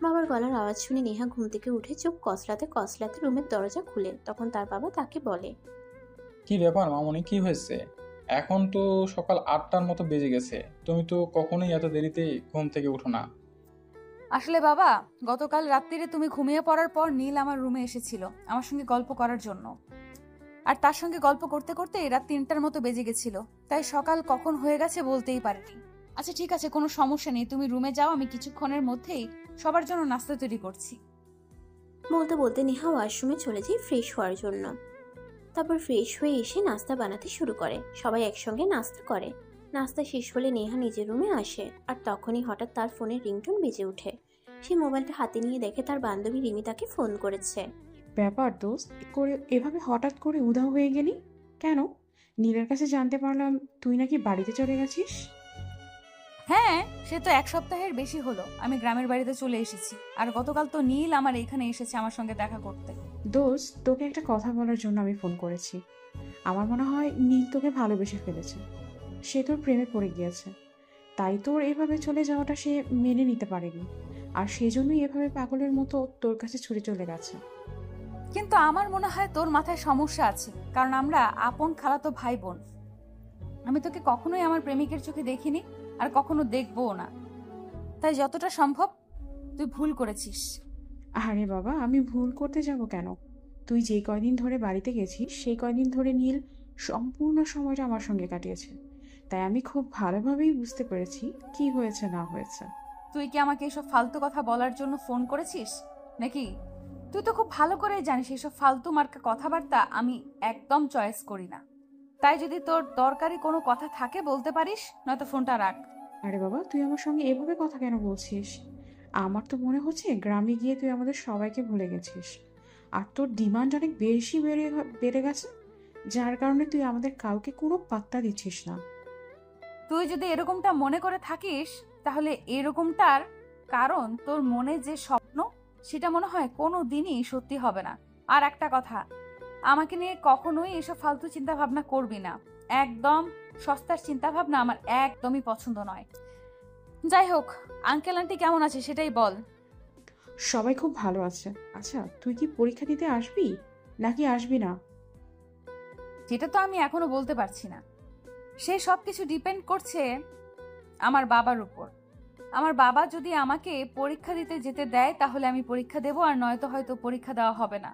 বাবার গলার আওয়াজ শুনে নেহা ঘুম থেকে উঠে চোখ কসলাতে কসলাতে রুমের দরজা খুলে। তখন তার বাবা তাকে বলে, কি ব্যাপার মামুনি, কি হয়েছে? এখন তো সকাল 8টার মতো বেজে গেছে, তুমি তো কখনোই এত দেরিতে ঘুম থেকে উঠো না। আসলে বাবা, গতকাল রাত্রিরে তুমি ঘুমিয়ে পড়ার পর নীল আমার রুমে এসেছিল আমার সঙ্গে গল্প করার জন্য, আর তার সঙ্গে গল্প করতে করতে রাত 3টার মতো বেজে গেছিল, তাই সকাল কখন হয়ে গেছে বলতেই পারিনি। আচ্ছা ঠিক আছে, কোনো সমস্যা নেই, তুমি রুমে যাও, আমি কিছুক্ষণের মধ্যেই সবার জন্য নাস্তা তৈরি করছি। বলতে বলতে নেহা ওয়াশরুমে চলে যায় ফ্রেশ হওয়ার জন্য। তারপর ফ্রেশ হয়ে এসে নাস্তা বানাতে শুরু করে। সবাই একসঙ্গে নাস্তা করে। নাস্তা শেষ হলে নেহা নিজের রুমে আসে, আর তখনই হঠাৎ তার ফোনের রিংটোন বেজে ওঠে। সে মোবাইলটা হাতে নিয়ে দেখে তার বান্ধবী রিমি তাকে ফোন করেছে। ব্যাপার দোস্ত, করে এভাবে হঠাৎ করে উধাও হয়ে গেলি কেন? নীলের কাছে জানতে পারলাম তুই নাকি বাড়িতে চলে গেছিস। হ্যাঁ, সে তো 1 সপ্তাহের বেশি হলো আমি গ্রামের বাড়িতে চলে এসেছি। আর গতকাল তো নীল আমার এখানে এসেছে আমার সঙ্গে দেখা করতে। দোস্ত, তোকে একটা কথা বলার জন্য আমি ফোন করেছি। আমার মনে হয় নীল তোকে ভালোবেসে ফেলেছে, সে তোর প্রেমে পড়ে গিয়েছে। তাই তোর এভাবে চলে যাওয়াটা সে মেনে নিতে পারেনি, আর সেজন্যই এভাবে পাগলের মতো তোর কাছে ছুটে চলে গেছে। কিন্তু আমার মনে হয় তোর মাথায় সমস্যা আছে, কারণ আমরা আপন খালাতো ভাই বোন। আমি তোকে কখনোই আমার প্রেমিকের চোখে দেখিনি, আর কখনো দেখবোও না। তাই যতটা সম্ভব তুই ভুল করেছিস। আরে বাবা, আমি ভুল করতে যাব কেন? তুই যে কয়দিন ধরে বাড়িতে গেছিস সেই কয়দিন ধরে নীল সম্পূর্ণ সময়টা আমার সঙ্গে কাটিয়েছে। তাই আমি খুব ভালোভাবেই বুঝতে পেরেছি কি হয়েছে না হয়েছে। তুই কি আমাকে এসব ফালতু কথা বলার জন্য ফোন করেছিস নাকি? তুই তো খুব ভালো করে জানিস এসব ফালতু মার্কা কথাবার্তা আমি একদম চয়েস করি না। তাই যদি তোর দরকারি কোনো কথা থাকে বলতে পারিস, নয়তো ফোনটা রাখ। আরে বাবা, তুই আমার সঙ্গে এভাবে কথা কেন বলছিস? আমার তো মনে হচ্ছে গ্রামে গিয়ে তুই আমাদের সবাইকে ভুলে গেছিস, আর তোর ডিমান্ড অনেক বেশি বেড়ে গেছে, যার কারণে তুই আমাদের কাউকে কোনো পাত্তা দিচ্ছিস না। তুই যদি এরকমটা মনে করে থাকিস, তাহলে এরকমটার কারণ তোর মনে যে স্বপ্ন সেটা মনে হয় কোনো দিনই সত্যি হবে না। আর একটা কথা, আমাকে নিয়ে কখনোই এসব ফালতু চিন্তা ভাবনা করবি না। একদম সস্তার চিন্তা ভাবনা আমার একদমই পছন্দ নয়। যাই হোক, আঙ্কেল আন্টি কেমন আছে সেটাই বল। সবাই খুব ভালো আছে। আচ্ছা, তুই কি পরীক্ষা দিতে আসবি নাকি আসবি না? সেটা তো আমি এখনো বলতে পারছি না। সেই সব কিছু ডিপেন্ড করছে আমার বাবার উপর। আমার বাবা যদি আমাকে পরীক্ষা দিতে যেতে দেয় তাহলে আমি পরীক্ষা দেব, আর নয়তো হয়তো পরীক্ষা দেওয়া হবে না।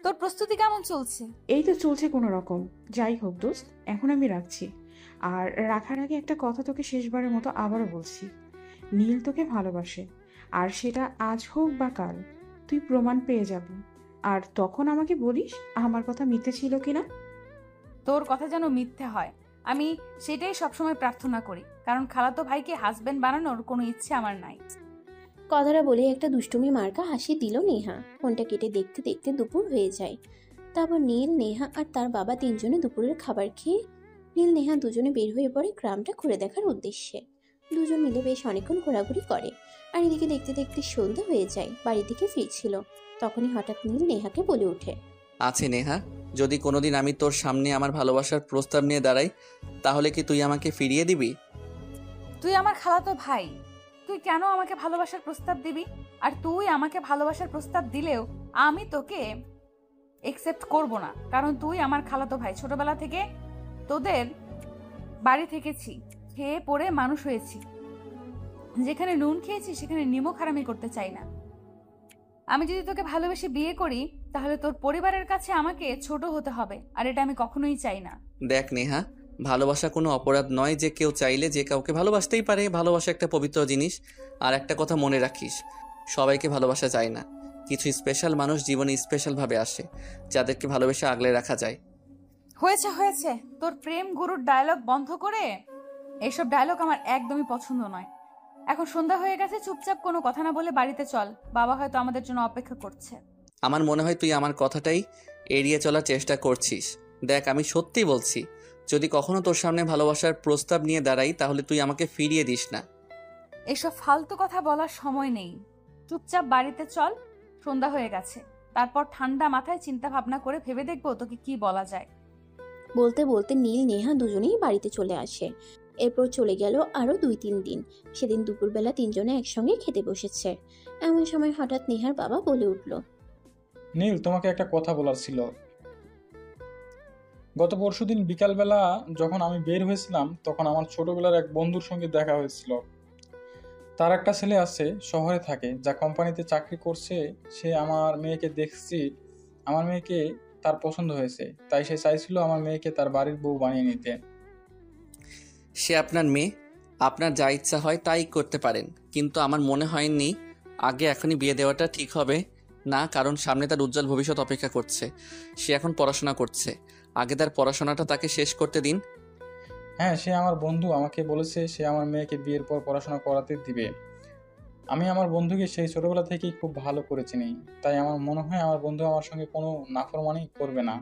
তোর প্রস্তুতি কেমন চলছে? এই তো চলছে কোনো রকম। যাই হোক দোস্ত, এখন আমি রাখছি। আর রাখার আগে একটা কথা তোকে শেষবারের মতো আবারও বলছি, নীল তোকে ভালোবাসে, আর সেটা আজ হোক বা কাল তুই প্রমাণ পেয়ে যাবি। আর তখন আমাকে বলিস আমার কথা মিথ্যে ছিল কিনা। তোর কথা যেন মিথ্যে হয়, আমি সেটাই সবসময় প্রার্থনা করি, কারণ খালাতো ভাইকে হাজবেন্ড বানানোর কোনো ইচ্ছে আমার নাই। কথাটা বলে একটা দুষ্টুমি মার্কা হাসি দিল নেহা। ফোনটা কেটে দেখতে দেখতে দুপুর হয়ে যায়। তারপর নীল, নেহা আর তার বাবা তিনজনে দুপুরের খাবার খেয়ে নীল নেহা দুজনে বের হয়ে পড়ে গ্রামটা ঘুরে দেখার উদ্দেশ্যে। দুজন মিলে বেশ অনেকক্ষণ ঘোরাঘুরি করে, আর এদিকে দেখতে দেখতে সন্ধ্যা হয়ে যায়। বাড়ি থেকে ফিরছিল, তখনই হঠাৎ নীল নেহাকে বলে ওঠে, আছে নেহা, যদি কোনোদিন আমি তোর সামনে আমার ভালোবাসার প্রস্তাব নিয়ে দাঁড়াই, তাহলে কি তুই আমাকে ফিরিয়ে দিবি? তুই আমার খালাতো ভাই, তুই কেন আমাকে ভালোবাসার প্রস্তাব দিবি? আর তুই আমাকে ভালোবাসার প্রস্তাব দিলেও আমি তোকে একসেপ্ট করব না, কারণ তুই আমার খালাতো ভাই। ছোটবেলা থেকে তোদের বাড়ি থেকেছি, খেয়ে পড়ে মানুষ হয়েছি। যেখানে নুন খেয়েছি সেখানে নিমক হারামি করতে চাই না। আমি যদি তোকে ভালোবেসে বিয়ে করি তাহলে তোর পরিবারের কাছে আমাকে ছোট হতে হবে, আর এটা আমি কখনোই চাই না। দেখ নেহা, ভালোবাসা কোনো অপরাধ নয় যে কেউ চাইলে যে কাউকে ভালোবাসতেই পারে। ভালোবাসা একটা পবিত্র জিনিস। আর একটা কথা মনে রাখিস, সবাইকে ভালোবাসা যায় না। কিছু স্পেশাল মানুষ জীবনে স্পেশালভাবে আসে, যাদেরকে ভালোবেসে আগলে রাখা যায়। হয়েছে হয়েছে, তোর প্রেম গুরুর ডায়লগ বন্ধ করে। এইসব ডায়লগ আমার একদমই পছন্দ নয়। এখন সন্ধ্যা হয়ে গেছে, চুপচাপ কোনো কথা না বলে বাড়িতে চল। বাবা হয়তো আমাদের জন্য অপেক্ষা করছে। আমার মনে হয় তুই আমার কথাটাই এড়িয়ে চলার চেষ্টা করছিস। দেখ, আমি সত্যি বলছি, যদি কখনো তোর সামনে ভালোবাসার প্রস্তাব নিয়ে দাঁড়াই তাহলে তুই আমাকে ফিরিয়ে দিস না। এসব ফালতু কথা বলার সময় নেই, চুপচাপ বাড়িতে চল। সন্ধ্যা হয়ে গেছে, তারপর ঠান্ডা মাথায় চিন্তা ভাবনা করে ভেবে দেখবো তোকে কি বলা যায়। বলতে বলতে নীল নেহা দুজনেই বাড়িতে চলে আসে। এরপর চলে গেল আরো 2-3 দিন। সেদিন দুপুরবেলা তিনজনে একসঙ্গে খেতে বসেছে। এমন সময় হঠাৎ নেহার বাবা বলে উঠল, নীল, তোমাকে একটা কথা বলার ছিল। গত পরশুদিন বিকালবেলা যখন আমি বের হয়েছিলাম তখন আমার ছোটবেলার এক বন্ধুর সঙ্গে দেখা হয়েছিল। তার একটা ছেলে আছে, শহরে থাকে, যা কোম্পানিতে চাকরি করছে। সে আমার মেয়েকে দেখছি, আমার মেয়েকে তার পছন্দ হয়েছে, তাই সে চাইছিল আমার মেয়েকে তার বাড়ির বউ বানিয়ে নিতে। সে আপনার মেয়ে, আপনার যা ইচ্ছা হয় তাই করতে পারেন, কিন্তু আমার মনে হয়নি আগে এখনই বিয়ে দেওয়াটা ঠিক হবে। না, কারণ সামনে তার উজ্জ্বল ভবিষ্যৎ অপেক্ষা করছে। সে এখন পড়াশোনা করছে, আগে তার পড়াশোনাটা তাকে শেষ করতে দিন। হ্যাঁ, সে আমার বন্ধু, আমাকে বলেছে সে আমার মেয়েকে বিয়ের পর পড়াশোনা করাতে দিবে। আমি আমার বন্ধুকে সেই ছোটবেলা থেকেই খুব ভালো করে চিনি, তাই আমার মনে হয় আমার বন্ধু আমার সঙ্গে কোনো নাফরমানি করবে না।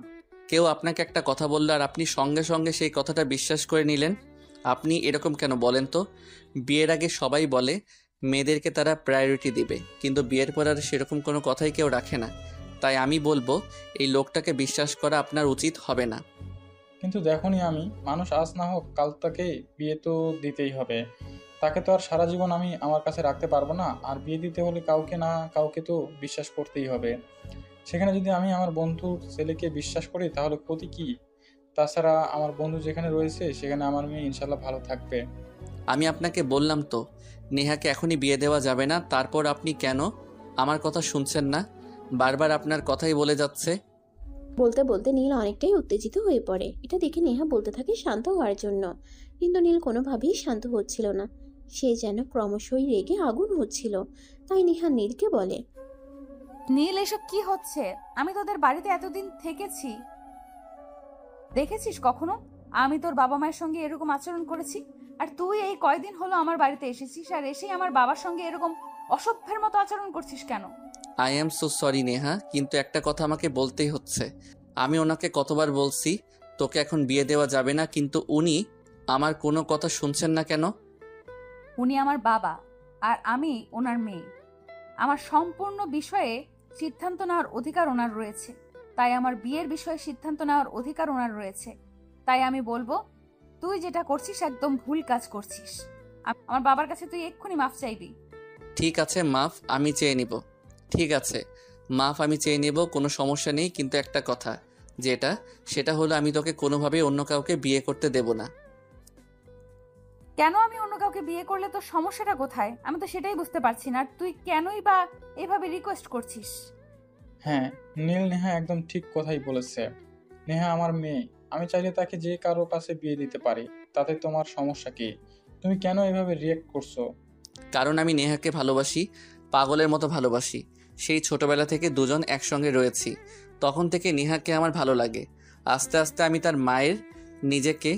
কেউ আপনাকে একটা কথা বললো আর আপনি সঙ্গে সঙ্গে সেই কথাটা বিশ্বাস করে নিলেন। আপনি এরকম কেন বলেন তো? বিয়ের আগে সবাই বলে মেয়েদেরকে তারা প্রায়োরিটি দিবে, কিন্তু বিয়ের পর আর সেরকম কোনো কথাই কেউ রাখে না। তাই আমি বলবো এই লোকটাকে বিশ্বাস করা আপনার উচিত হবে না। কিন্তু দেখোনি, আমি মানুষ আজ না হোক কাল তাকে বিয়ে তো দিতেই হবে। তাকে তো আর সারা জীবন আমি আমার কাছে রাখতে পারবো না। আর বিয়ে দিতে হলে কাউকে না কাউকে তো বিশ্বাস করতেই হবে। সেখানে যদি আমি আমার বন্ধুর ছেলেকে বিশ্বাস করি তাহলে ক্ষতি কি? তাছাড়া আমার বন্ধু যেখানে রয়েছে সেখানে আমার মেয়ে ইনশাল্লাহ ভালো থাকবে। আমি আপনাকে বললাম তো নেহাকে এখনই বিয়ে দেওয়া যাবে না, তারপর আপনি কেন আমার কথা শুনছেন না? বারবার আপনার কথাই বলে যাচ্ছে। বলতে বলতে নীল অনেকটাই উত্তেজিত হয়ে পড়ে। এটা দেখে নেহা বলতে থাকে শান্ত হওয়ার জন্য, কিন্তু নীল কোনোভাবেই শান্ত হচ্ছিল না। সে যেন ক্রমশই রেগে আগুন হচ্ছিল। তাই নেহা নীলকে বলে, নীল, এসব কি হচ্ছে? আমি তোদের বাড়িতে এতদিন থেকেছি, দেখেছিস কখনো আমি তোর বাবা মায়ের সঙ্গে এরকম আচরণ করেছি? আর তুই এই কয়দিন হলো আমার বাড়িতে এসেছিস আর এসেই আমার বাবার সঙ্গে এরকম অসভ্যের মতো আচরণ করছিস কেন? I am so sorry Neha, কিন্তু একটা কথা আমাকে বলতেই হচ্ছে। আমি ওনাকে কতবার বলছি তোকে এখন বিয়ে দেওয়া যাবে না, কিন্তু উনি আমার কোনো কথা শুনছেন না কেন? উনি আমার বাবা আর আমি ওনার মেয়ে। আমার সম্পূর্ণ বিষয়ে সিদ্ধান্ত নেওয়ার অধিকার ওনার রয়েছে, তাই আমার বিয়ের বিষয়ে সিদ্ধান্ত নেওয়ার অধিকার ওনার রয়েছে। তাই আমি বলবো, তুই যেটা করছিস একদম ভুল কাজ করছিস। আমার বাবার কাছে তুই এক্ষুনি মাফ চাইবি। ঠিক আছে, মাফ আমি চেয়ে নিব। ঠিক আছে, মাফ আমি চেয়ে নেব, কোনো সমস্যা নেই, কিন্তু একটা কথা সেটা হলো আমি তোকে কোনোভাবেই অন্য কাউকে বিয়ে করতে দেব না। কেন আমি অন্য কাউকে বিয়ে করলে তোর সমস্যাটা কোথায়? আমি তো সেটাই বুঝতে পারছি না। আর তুই কেনই বা এভাবে রিকোয়েস্ট করছিস? হ্যাঁ, নীল নেহা একদম ঠিক কথাই বলেছে। নেহা আমার মেয়ে, আমি চাইলে তাকে যে কারো কাছে বিয়ে দিতে পারি। তাতে তোমার সমস্যা কি? তুমি কেন এভাবে রিয়েক্ট করছো? কারণ আমি নেহাকে ভালোবাসি, পাগলের মতো ভালোবাসি। সেই ছোটবেলা থেকে দুজন একসঙ্গে রয়েছি, তখন থেকে নেহাকে আমার ভালো লাগে। আস্তে আস্তে আমি তার মায়ের নিজেকে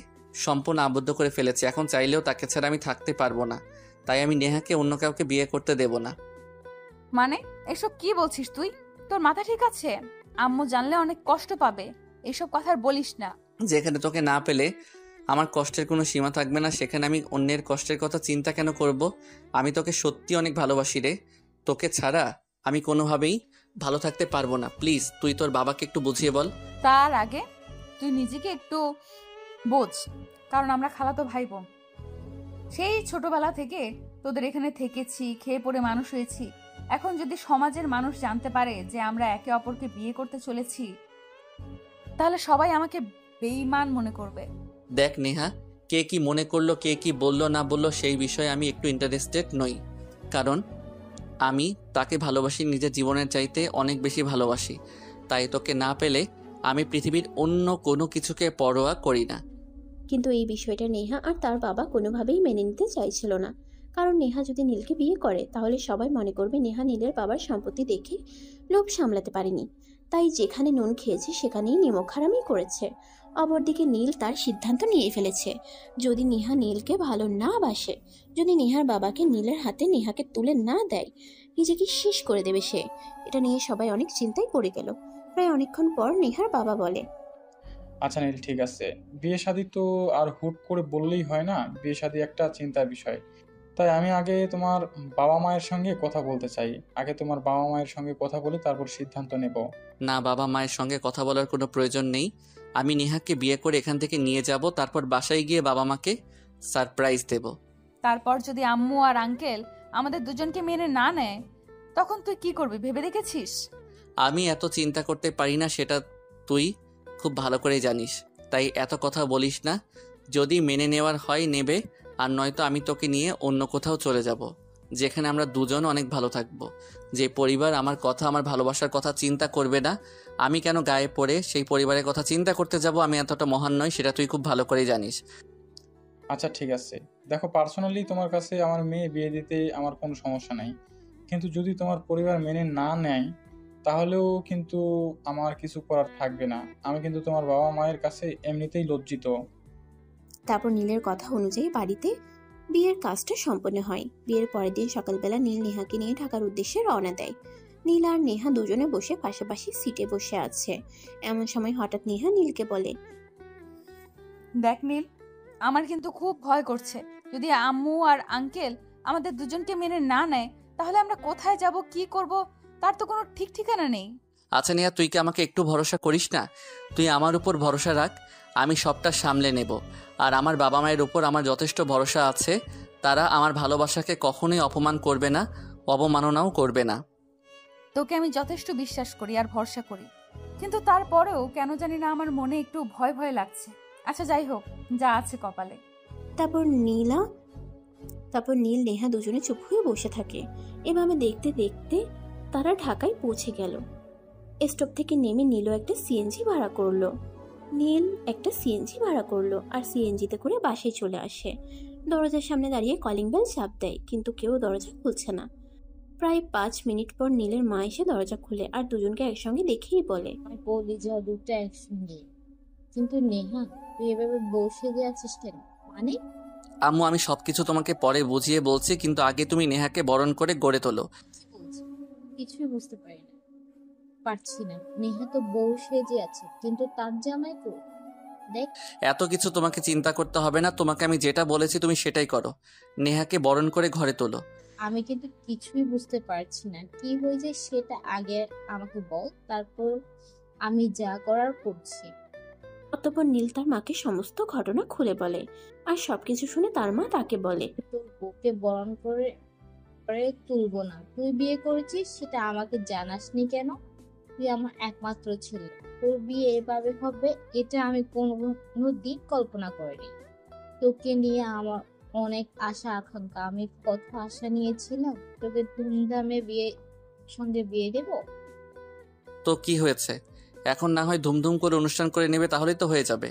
সম্পূর্ণ আবদ্ধ করে ফেলেছি। এখন চাইলেও তাকে ছাড়া আমি থাকতে পারবো না। তাই আমি নেহাকে অন্য কাউকে বিয়ে করতে দেব না। মানে এসব কি বলছিস তুই? তোর মাথা ঠিক আছে? আম্মু জানলে অনেক কষ্ট পাবে। এসব কথা আর বলিস না। যেখানে তোকে না পেলে আমার কষ্টের কোনো সীমা থাকবে না, সেখানে আমি অন্যের কষ্টের কথা চিন্তা কেন করব? আমি তোকে সত্যি অনেক ভালোবাসি রে। তোকে ছাড়া আমি কোনোভাবেই ভালো থাকতে পারবো না। প্লিজ তুই তোর বাবাকে একটু বুঝিয়ে বল। তার আগে তুই নিজেকে একটু বোঝ, কারণ আমরা খালাতো ভাই বোন। সেই ছোটবেলা থেকে তোদের এখানে থেকেছি, খেয়ে পড়ে মানুষ হয়েছি। এখন যদি সমাজের মানুষ জানতে পারে যে আমরা একে অপরকে বিয়ে করতে চলেছি, তাহলে সবাই আমাকে বেঈমান মনে করবে। দেখ নেহা, কে কি মনে করলো, কে কি বললো না বললো, সেই বিষয়ে আমি একটু ইন্টারেস্টেড নই। কারণ আমি তাকে ভালোবাসি, নিজের জীবনের চাইতে অনেক বেশি ভালোবাসি। তাই তোকে না পেলে আমি পৃথিবীর অন্য কোনো কিছুকে পরোয়া করি না। কিন্তু এই বিষয়টা নেহা আর তার বাবা কোনোভাবেই মেনে নিতে চাইছিল না। কারণ নেহা যদি নীলকে বিয়ে করে তাহলে সবাই মনে করবে নেহা নীলের বাবার সম্পত্তি দেখে লোভ সামলাতে পারেনি, তাই যেখানে নুন খেয়েছে সেখানেই নিমক হারামি করেছে। অপরদিকে নীল তার সিদ্ধান্ত নিয়ে ফেলেছে, যদি নেহা নীলকে ভালো না বাসে, যদি নেহার বাবাকে নীলের হাতে নেহাকে তুলে না দেয়, নিজেকে শেষ করে দেবে সে। এটা নিয়ে সবাই অনেক চিন্তায় পড়ে গেল। প্রায় অনেকক্ষণ পর নেহার বাবা বলে, আচ্ছা নীল, ঠিক আছে, বিয়ে শাদী তো আর হুট করে বললেই হয় না। বিয়ে শাদী একটা চিন্তার বিষয়। তাই আমি আগে তোমার বাবা মায়ের সঙ্গে কথা বলতে চাই। আগে তোমার বাবা মায়ের সঙ্গে কথা বলে তারপর সিদ্ধান্ত নেব। না, বাবা মায়ের সঙ্গে কথা বলার কোনো প্রয়োজন নেই। আমি নেহাকে বিয়ে করে এখান থেকে নিয়ে যাব, তারপর বাসায় গিয়ে বাবা মাকে সারপ্রাইজ দেব। তারপর যদি আম্মু আর আঙ্কেল আমাদের দুজনকে মেনে না নেয়, তখন তুই কি করবি ভেবে দেখেছিস? আমি এত চিন্তা করতে পারি না, সেটা তুই খুব ভালো করেই জানিস। তাই এত কথা বলিস না। যদি মেনে নেওয়ার হয় নেবে, আর নয়তো আমি তোকে নিয়ে অন্য কোথাও চলে যাব, যেখানে আমরা দুজন অনেক ভালো থাকব। যে পরিবার আমার কথা, আমার ভালোবাসার কথা চিন্তা করবে না, আমি কেন গায়ে পড়ে সেই পরিবারের কথা চিন্তা করতে যাব? আমি এতটা মহান নই, সেটা তুই খুব ভালো করেই জানিস। আচ্ছা ঠিক আছে, দেখো, পার্সোনালি তোমার কাছে আমার মেয়ে বিয়ে দিতে আমার কোনো সমস্যা নাই। কিন্তু যদি তোমার পরিবার মেনে না নেয় তাহলেও কিন্তু আমার কিছু করার থাকবে না। আমি কিন্তু তোমার বাবা মায়ের কাছে এমনিতেই লজ্জিত। তারপর নীলের কথা অনুযায়ী বাড়িতে বিয়ের কাজটা সম্পন্ন হয়। বিয়ের পরের দিন সকালবেলা নীল নেহাকে নিয়ে ঢাকার উদ্দেশ্যে রওনা দেয়। নীল আর নেহা দুজনে বসে পাশাপাশি সিটে বসে আছে। এমন সময় হঠাৎ নেহা নীলকে বলে, দেখ নীল, আমার কিন্তু খুব ভয় করছে। যদি আম্মু আর আঙ্কেল আমাদের দুজনকে মেনে না নেয়, তাহলে আমরা কোথায় যাব, কি করব, তার তো কোনো ঠিক ঠিকানা নেই। আচ্ছা নেহা, তুই কি আমাকে একটু ভরসা করিস না? তুই আমার উপর ভরসা রাখ, আমি সবটা সামলে নেব। আর আমার বাবা মায়ের উপর আমার যথেষ্ট ভরসা আছে, তারা আমার ভালোবাসাকে কখনোই অপমান করবে না, অবমাননাও করবে না। তোকে আমি যথেষ্ট বিশ্বাস করি আর ভরসা করি, কিন্তু তারপরেও কেন জানি না আমার মনে একটু ভয় ভয় লাগছে। আচ্ছা যাই হোক, যা আছে কপালে। তারপর নীল নেহা দুজনে চুপ হয়ে বসে থাকে। এভাবে দেখতে দেখতে তারা ঢাকায় পৌঁছে গেল। স্টপ থেকে নেমে নীল একটা সিএনজি ভাড়া করলো আর সিএনজিতে করে বাসায় চলে আসে। দরজার সামনে দাঁড়িয়ে কলিং বেল চাপ দেয়, কিন্তু কেউ দরজা খুলছে না। প্রায় 5 মিনিট পর নীলের মা এসে দরজা খুলে আর দুজনকে একসঙ্গে দেখেই বলে, আমি বলি যা দুটো একসঙ্গে, কিন্তু নেহা তুই এভাবে বসে দিয়ে আছিস কেন? মানে আম্মু, আমি সবকিছু তোমাকে পরে বুঝিয়ে বলছি, কিন্তু আগে তুমি নেহাকে বরণ করে গড়ে তোলো। কি বলছিস? কিছুই বুঝতে পারছি না। নেহা তো বউ সেজে আছে, কিন্তু তার জামাই কই? দেখ, এত কিছু তোমাকে চিন্তা করতে হবে না, তোমাকে আমি যেটা বলেছি তুমি সেটাই করো। নেহাকে বরণ করে ঘরে তোলো। আমি কিন্তু কিছুই বুঝতে পারছি না, কি হয়েছে সেটা আগে আমাকে বল, তারপর আমি যা করার করছি। অতঃপর নীল তার মাকে সমস্ত ঘটনা খুলে বলে। আর সবকিছু শুনে তার মা তাকে বলে, তোর বউকে বরণ করে করে তুলবো না। তুই বিয়ে করেছিস, সেটা আমাকে জানাসনি কেন? তুই আমার একমাত্র ছেলে, তোর বিয়ে এভাবে হবে এটা আমি কোনো দিন কল্পনা করিনি। তোকে নিয়ে আমার অনেক আশা আকাঙ্ক্ষা, আমি কত আশা নিয়েছিলাম তোকে ধুমধামে সঙ্গে বিয়ে দেব। তো কি হয়েছে, এখন না হয় ধুমধুম করে অনুষ্ঠান করে নেবে, তাহলেই তো হয়ে যাবে।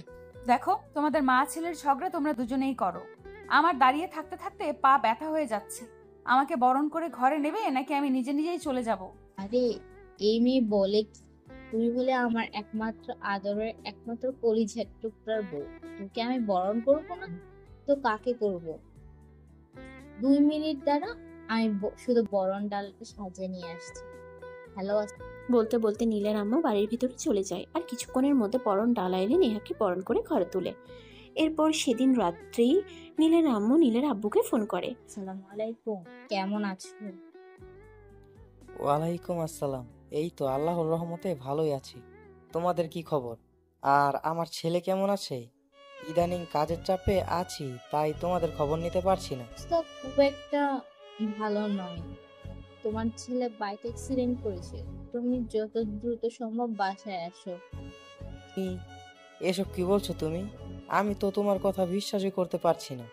দেখো, তোমাদের মা ছেলের ঝগড়া তোমরা দুজনেই করো। আমার দাঁড়িয়ে থাকতে থাকতে পা ব্যথা হয়ে যাচ্ছে। আমাকে বরণ করে ঘরে নেবে নাকি আমি নিজে নিজেই চলে যাব? আরে এই মেয়ে বলে কি? তুই বলে আমার একমাত্র আদরের একমাত্র কলিজার টুকরার বউ, তোকে আমি বরণ করবো না তো কাকে করব? 2 মিনিট দ্বারা আমি শুধু বরণ ডালটা সাজিয়ে নিয়ে আসছি। হ্যালো। বলতে বলতে নীলের আম্মু বাড়ির ভিতরে চলে যায় আর কিছুক্ষণের মধ্যে বরণ ডালা এলে নেহাকে বরণ করে ঘরে তুলে। এরপর সেদিন রাত্রেই নীলের আম্মু নীলের আব্বুকে ফোন করে। আসসালামু আলাইকুম, কেমন আছো? ওয়ালাইকুম আসসালাম। এই তো আল্লাহর রহমতে ভালোই আছি। তোমাদের কি খবর? আর আমার ছেলে কেমন আছে? ইদানিং কাজের চাপে আছি, তাই তোমাদের খবর নিতে পারছি না। তো খুব একটা ভালো নয়। তোমার ছেলে বাইক অ্যাক্সিডেন্ট করেছে, তুমি যত দ্রুত সম্ভব বাসায় আসো। কি এসব কি বলছো তুমি? আমি তো তোমার কথা বিশ্বাসই করতে পারছি না।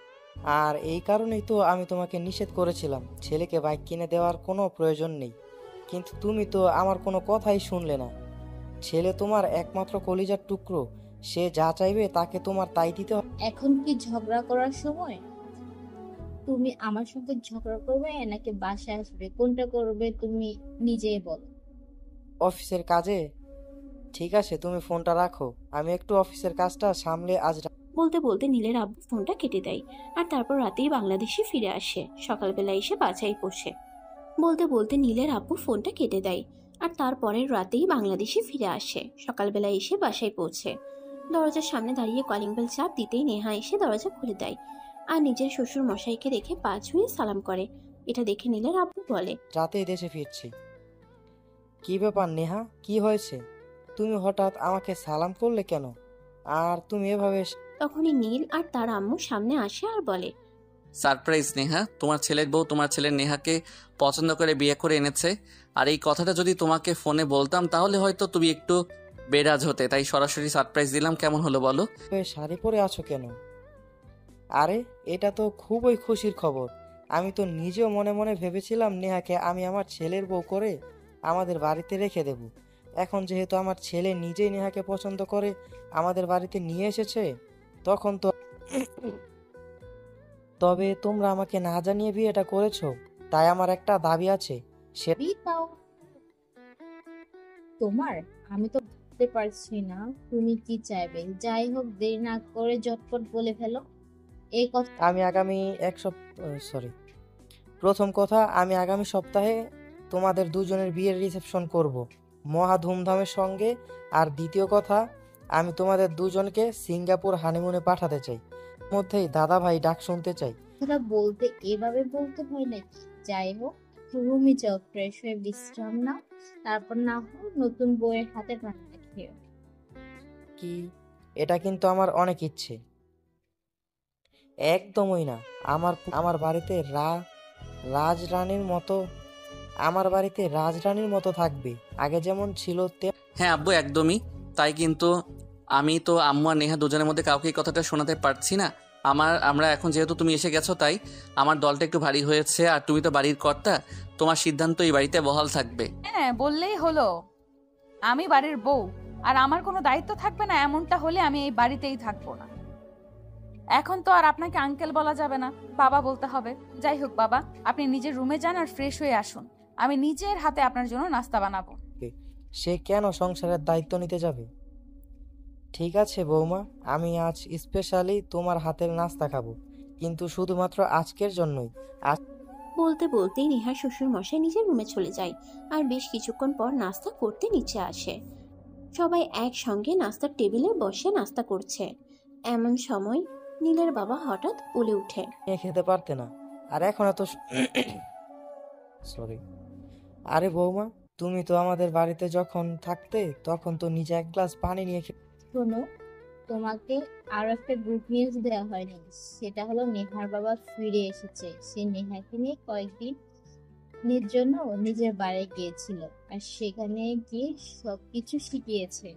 আর এই কারণেই তো আমি তোমাকে নিষেধ করেছিলাম ছেলেকে বাইক কিনে দেওয়ার কোনো প্রয়োজন নেই, কিন্তু তুমি তো আমার কোনো কথাই শুনলে না। ছেলে তোমার একমাত্র কলিজার টুকরো, সে যা চাইবে তাকে তোমার তাই দিতে হবে। এখন কি ঝগড়া করার সময়? তুমি আমার সঙ্গে ঝগড়া করবে নাকি বাসায় আসবে, কোনটা করবে তুমি নিজেই বলো। অফিসের কাজে। ঠিক আছে, তুমি ফোনটা রাখো, আমি একটু অফিসের কাজটা সামলে আজ বলতে বলতে নীলের আব্বু ফোনটা কেটে দেয় আর তারপর রাতেই বাংলাদেশে ফিরে আসে। সকালবেলা এসে বাসায় বসে। বলতে বলতে নীলের আব্বু ফোনটা কেটে দেয় আর তারপরের রাতেই বাংলাদেশে ফিরে আসে। সকালবেলা এসে বাসায় পৌঁছে দরজার সামনে দাঁড়িয়ে কলিং বেল চাপ দিতেই নেহা এসে দরজা খুলে দেয় আর নিজের শ্বশুর মশাইকে দেখে পা ছুঁয়ে সালাম করে। এটা দেখে নীলের আব্বু বলে, রাতেই দেশে ফিরছি। কি ব্যাপার নেহা, কি হয়েছে? তুমি হঠাৎ আমাকে সালাম করলে কেন? আর তুমি এভাবে তখনই নীল আর তার আম্মু সামনে আসে আর বলে, সারপ্রাইজ নেহা, তোমার ছেলের বউ তোমার ছেলের নেহাকে পছন্দ করে বিয়ে করে এনেছে। আর এই কথাটা যদি তোমাকে ফোনে বলতাম তাহলে হয়তো তুমি একটু বেরাজ হতে, তাই সরাসরি সারপ্রাইজ দিলাম। কেমন হলো বলো? শাড়ি পরে আছো কেন? আরে এটা তো খুবই খুশির খবর। আমি তো নিজেও মনে মনে ভেবেছিলাম নেহাকে আমি আমার ছেলের বউ করে আমাদের বাড়িতে রেখে দেব। এখন যেহেতু আমার ছেলে নিজেই নেহাকে পছন্দ করে আমাদের বাড়িতে নিয়ে এসেছে, তখন তো তবে তোমরা আমাকে না জানিয়ে বিয়েটা করেছো, তাই আমার একটা দাবি আছে। সে তাও তোমার? আমি তো বুঝতে পারছি না তুমি কি চাইবে। যাই হোক, দেরি না করে ঝটপট বলে ফেলো। এই কথা আমি আগামী প্রথম কথা, আমি আগামী সপ্তাহে তোমাদের দুজনের বিয়ের রিসেপশন করব মহা ধুমধামের সঙ্গে। আর দ্বিতীয় কথা, আমি তোমাদের দুজনকে সিঙ্গাপুর হানিমুনে পাঠাতে চাই। মধ্যেই দাদা ভাই ডাক শুনতে চাই। বলতে এভাবে বলতে হয় নাকি? যাই হোক, রুমে যাও, ফ্রেশ হয়ে বিশ্রাম নাও, তারপর না হয় নতুন বউয়ের হাতে রান্না খেও। কি, এটা কিন্তু আমার অনেক ইচ্ছে। একদমই না। আমার বাড়িতে রাজরানীর মতো থাকবে, আগে যেমন ছিল হ্যাঁ আব্বু, একদমই তাই। কিন্তু আমি তো আম্মু আর নেহা দুজনের মধ্যে কাউকে এই কথাটা শোনাতে পারছি না। আমরা এখন যেহেতু তুমি এসে গেছো, তাই আমার দলটা একটু ভারী হয়েছে। আর তুমি তো বাড়ির কর্তা, তোমার সিদ্ধান্ত এই বাড়িতে বহাল থাকবে। হ্যাঁ, বললেই হলো। আমি বাড়ির বউ, আর আমার কোনো দায়িত্ব থাকবে না এমনটা হলে আমি এই বাড়িতেই থাকবো না। এখন তো আর আপনাকে আঙ্কেল বলা যাবে না, বাবা বলতে হবে। যাই হোক বাবা, আপনি নিজের রুমে যান আর ফ্রেশ হয়ে আসুন। আমি নিজের হাতে আপনার জন্য নাস্তা বানাবো। সে কেন সংসারের দায়িত্ব নিতে যাবে? ঠিক আছে বৌমা, আমি আজ স্পেশালি তোমার হাতের নাস্তা খাবো, কিন্তু শুধুমাত্র আজকের জন্যই। বলতে বলতেই নেহার শ্বশুর মশাই নিজের রুমে চলে যায়। আর বেশ কিছুক্ষণ পর নাস্তা করতে নিচে আসে। সবাই একসঙ্গে নাস্তার টেবিলে বসে নাস্তা করছে। এমন সময় নীলের বাবা হঠাৎ বলে ওঠে, খেতে পারতে না, আর এখন এত সরি। আরে বৌমা, তুমি তো আমাদের বাড়িতে যখন থাকতে তখন তো নিজে এক গ্লাস পানি নিয়ে শোনো, তোমাকে আরো একটা গুড নিউজ দেওয়া হয়নি। সেটা হলো নেহার বাবা ফিরে এসেছে। সে নেহাকে নিয়ে কয়েকদিনের জন্য নিজের বাড়ি গিয়েছিল, আর সেখানে গিয়ে সবকিছু শিখিয়েছে।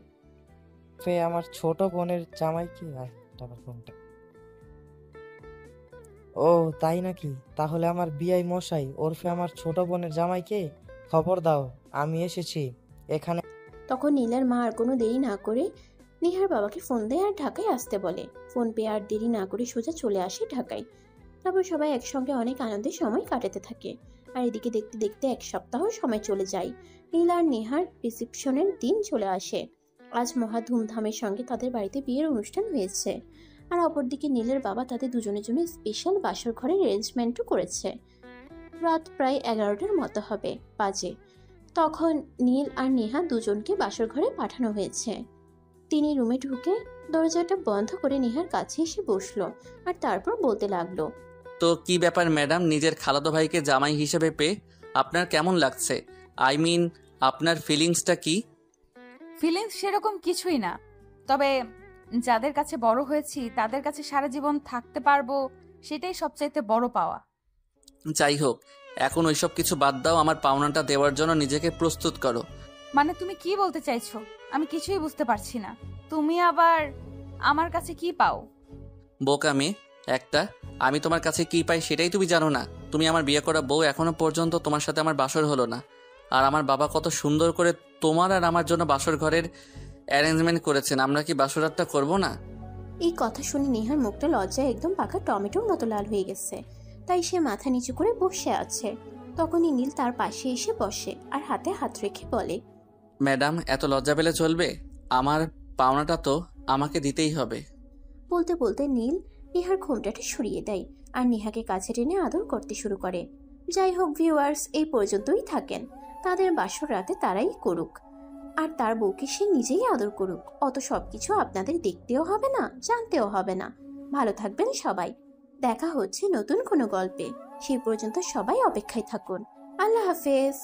আমার ছোট বোনের জামাইকে কোনটা? ও তাই নাকি? তাহলে আমার বিআই মশাই ওরফে আমার ছোট বোনের জামাইকে খবর দাও, আমি এসেছি এখানে। তখন নীলের মা আর কোনো দেরি না করে নেহার বাবাকে ফোন দেয় আর ঢাকায় আসতে বলে। ফোন পেয়ে আর দেরি না করে সোজা চলে আসে ঢাকায়। তারপর সবাই একসঙ্গে অনেক আনন্দের সময় কাটাতে থাকে। আর এদিকে দেখতে দেখতে এক সপ্তাহ সময় চলে যায়। নীল আর নেহার রিসেপশনের দিন চলে আসে। আজ মহা ধুমধামের সঙ্গে তাদের বাড়িতে বিয়ের অনুষ্ঠান হয়েছে। আর অপরদিকে নীলের বাবা তাদের দুজনের জন্য স্পেশাল বাসর ঘরের অ্যারেঞ্জমেন্টও করেছে। রাত প্রায় 11টার মতো বাজে তখন নীল আর নেহা দুজনকে বাসর ঘরে পাঠানো হয়েছে। তিনি রুমে ঢুকে দরজাটা বন্ধ করে নেহার কাছে এসে বসলো আর তারপর বলতে লাগলো, তো কি ব্যাপার ম্যাডাম, নিজের খালাতো ভাইকে জামাই হিসেবে পেয়ে আপনার কেমন লাগছে? আই মিন, আপনার ফিলিংসটা কি? ফিলিংস সেরকম কিছুই না, তবে যাদের কাছে বড় হয়েছি তাদের কাছে সারা জীবন থাকতে পারবো, সেটাই সবচাইতে বড় পাওয়া। যাই হোক, এখন ওইসব কিছু বাদ দাও, আমার পাওনাটা দেওয়ার জন্য নিজেকে প্রস্তুত করো। মানে তুমি কি বলতে চাইছো? আমি কিছুই বুঝতে পারছি না। তুমি আবার আমার কাছে কি পাও? বোকা মেয়ে একটা, আমি তোমার কাছে কি পাই সেটাই তুমি জানো না? তুমি আমার বিয়ে করা বউ, এখনো পর্যন্ত তোমার সাথে আমার বাসর হলো না। আর আমার বাবা কত সুন্দর করে তোমার আর আমার জন্য বাসর ঘরের অ্যারেঞ্জমেন্ট করেছেন, আমরা কি বাসর রাতটা করবো না? এই কথা শুনে নেহার মুখটা লজ্জায় একদম পাকা টমেটোর মতো লাল হয়ে গেছে। তাই সে মাথা নিচু করে বসে আছে। তখনই নীল তার পাশে এসে বসে আর হাতে হাত রেখে বলে, ম্যাডাম, এত লজ্জা পেলে চলবে? আমার পাওনাটা তো আমাকে দিতেই হবে। বলতে বলতে নীল নেহার ঘোমটাটা সরিয়ে দেয় আর নেহাকে কাছে টেনে আদর করতে শুরু করে। যাই হোক ভিউয়ার্স, এই পর্যন্তই থাকেন। তাদের বাসর রাতে তারাই করুক, আর তার বউকে সে নিজেই আদর করুক। অত সবকিছু আপনাদের দেখতেও হবে না, জানতেও হবে না। ভালো থাকবেন সবাই। দেখা হচ্ছে নতুন কোনো গল্পে। সেই পর্যন্ত সবাই অপেক্ষায় থাকুন। আল্লাহ হাফেজ।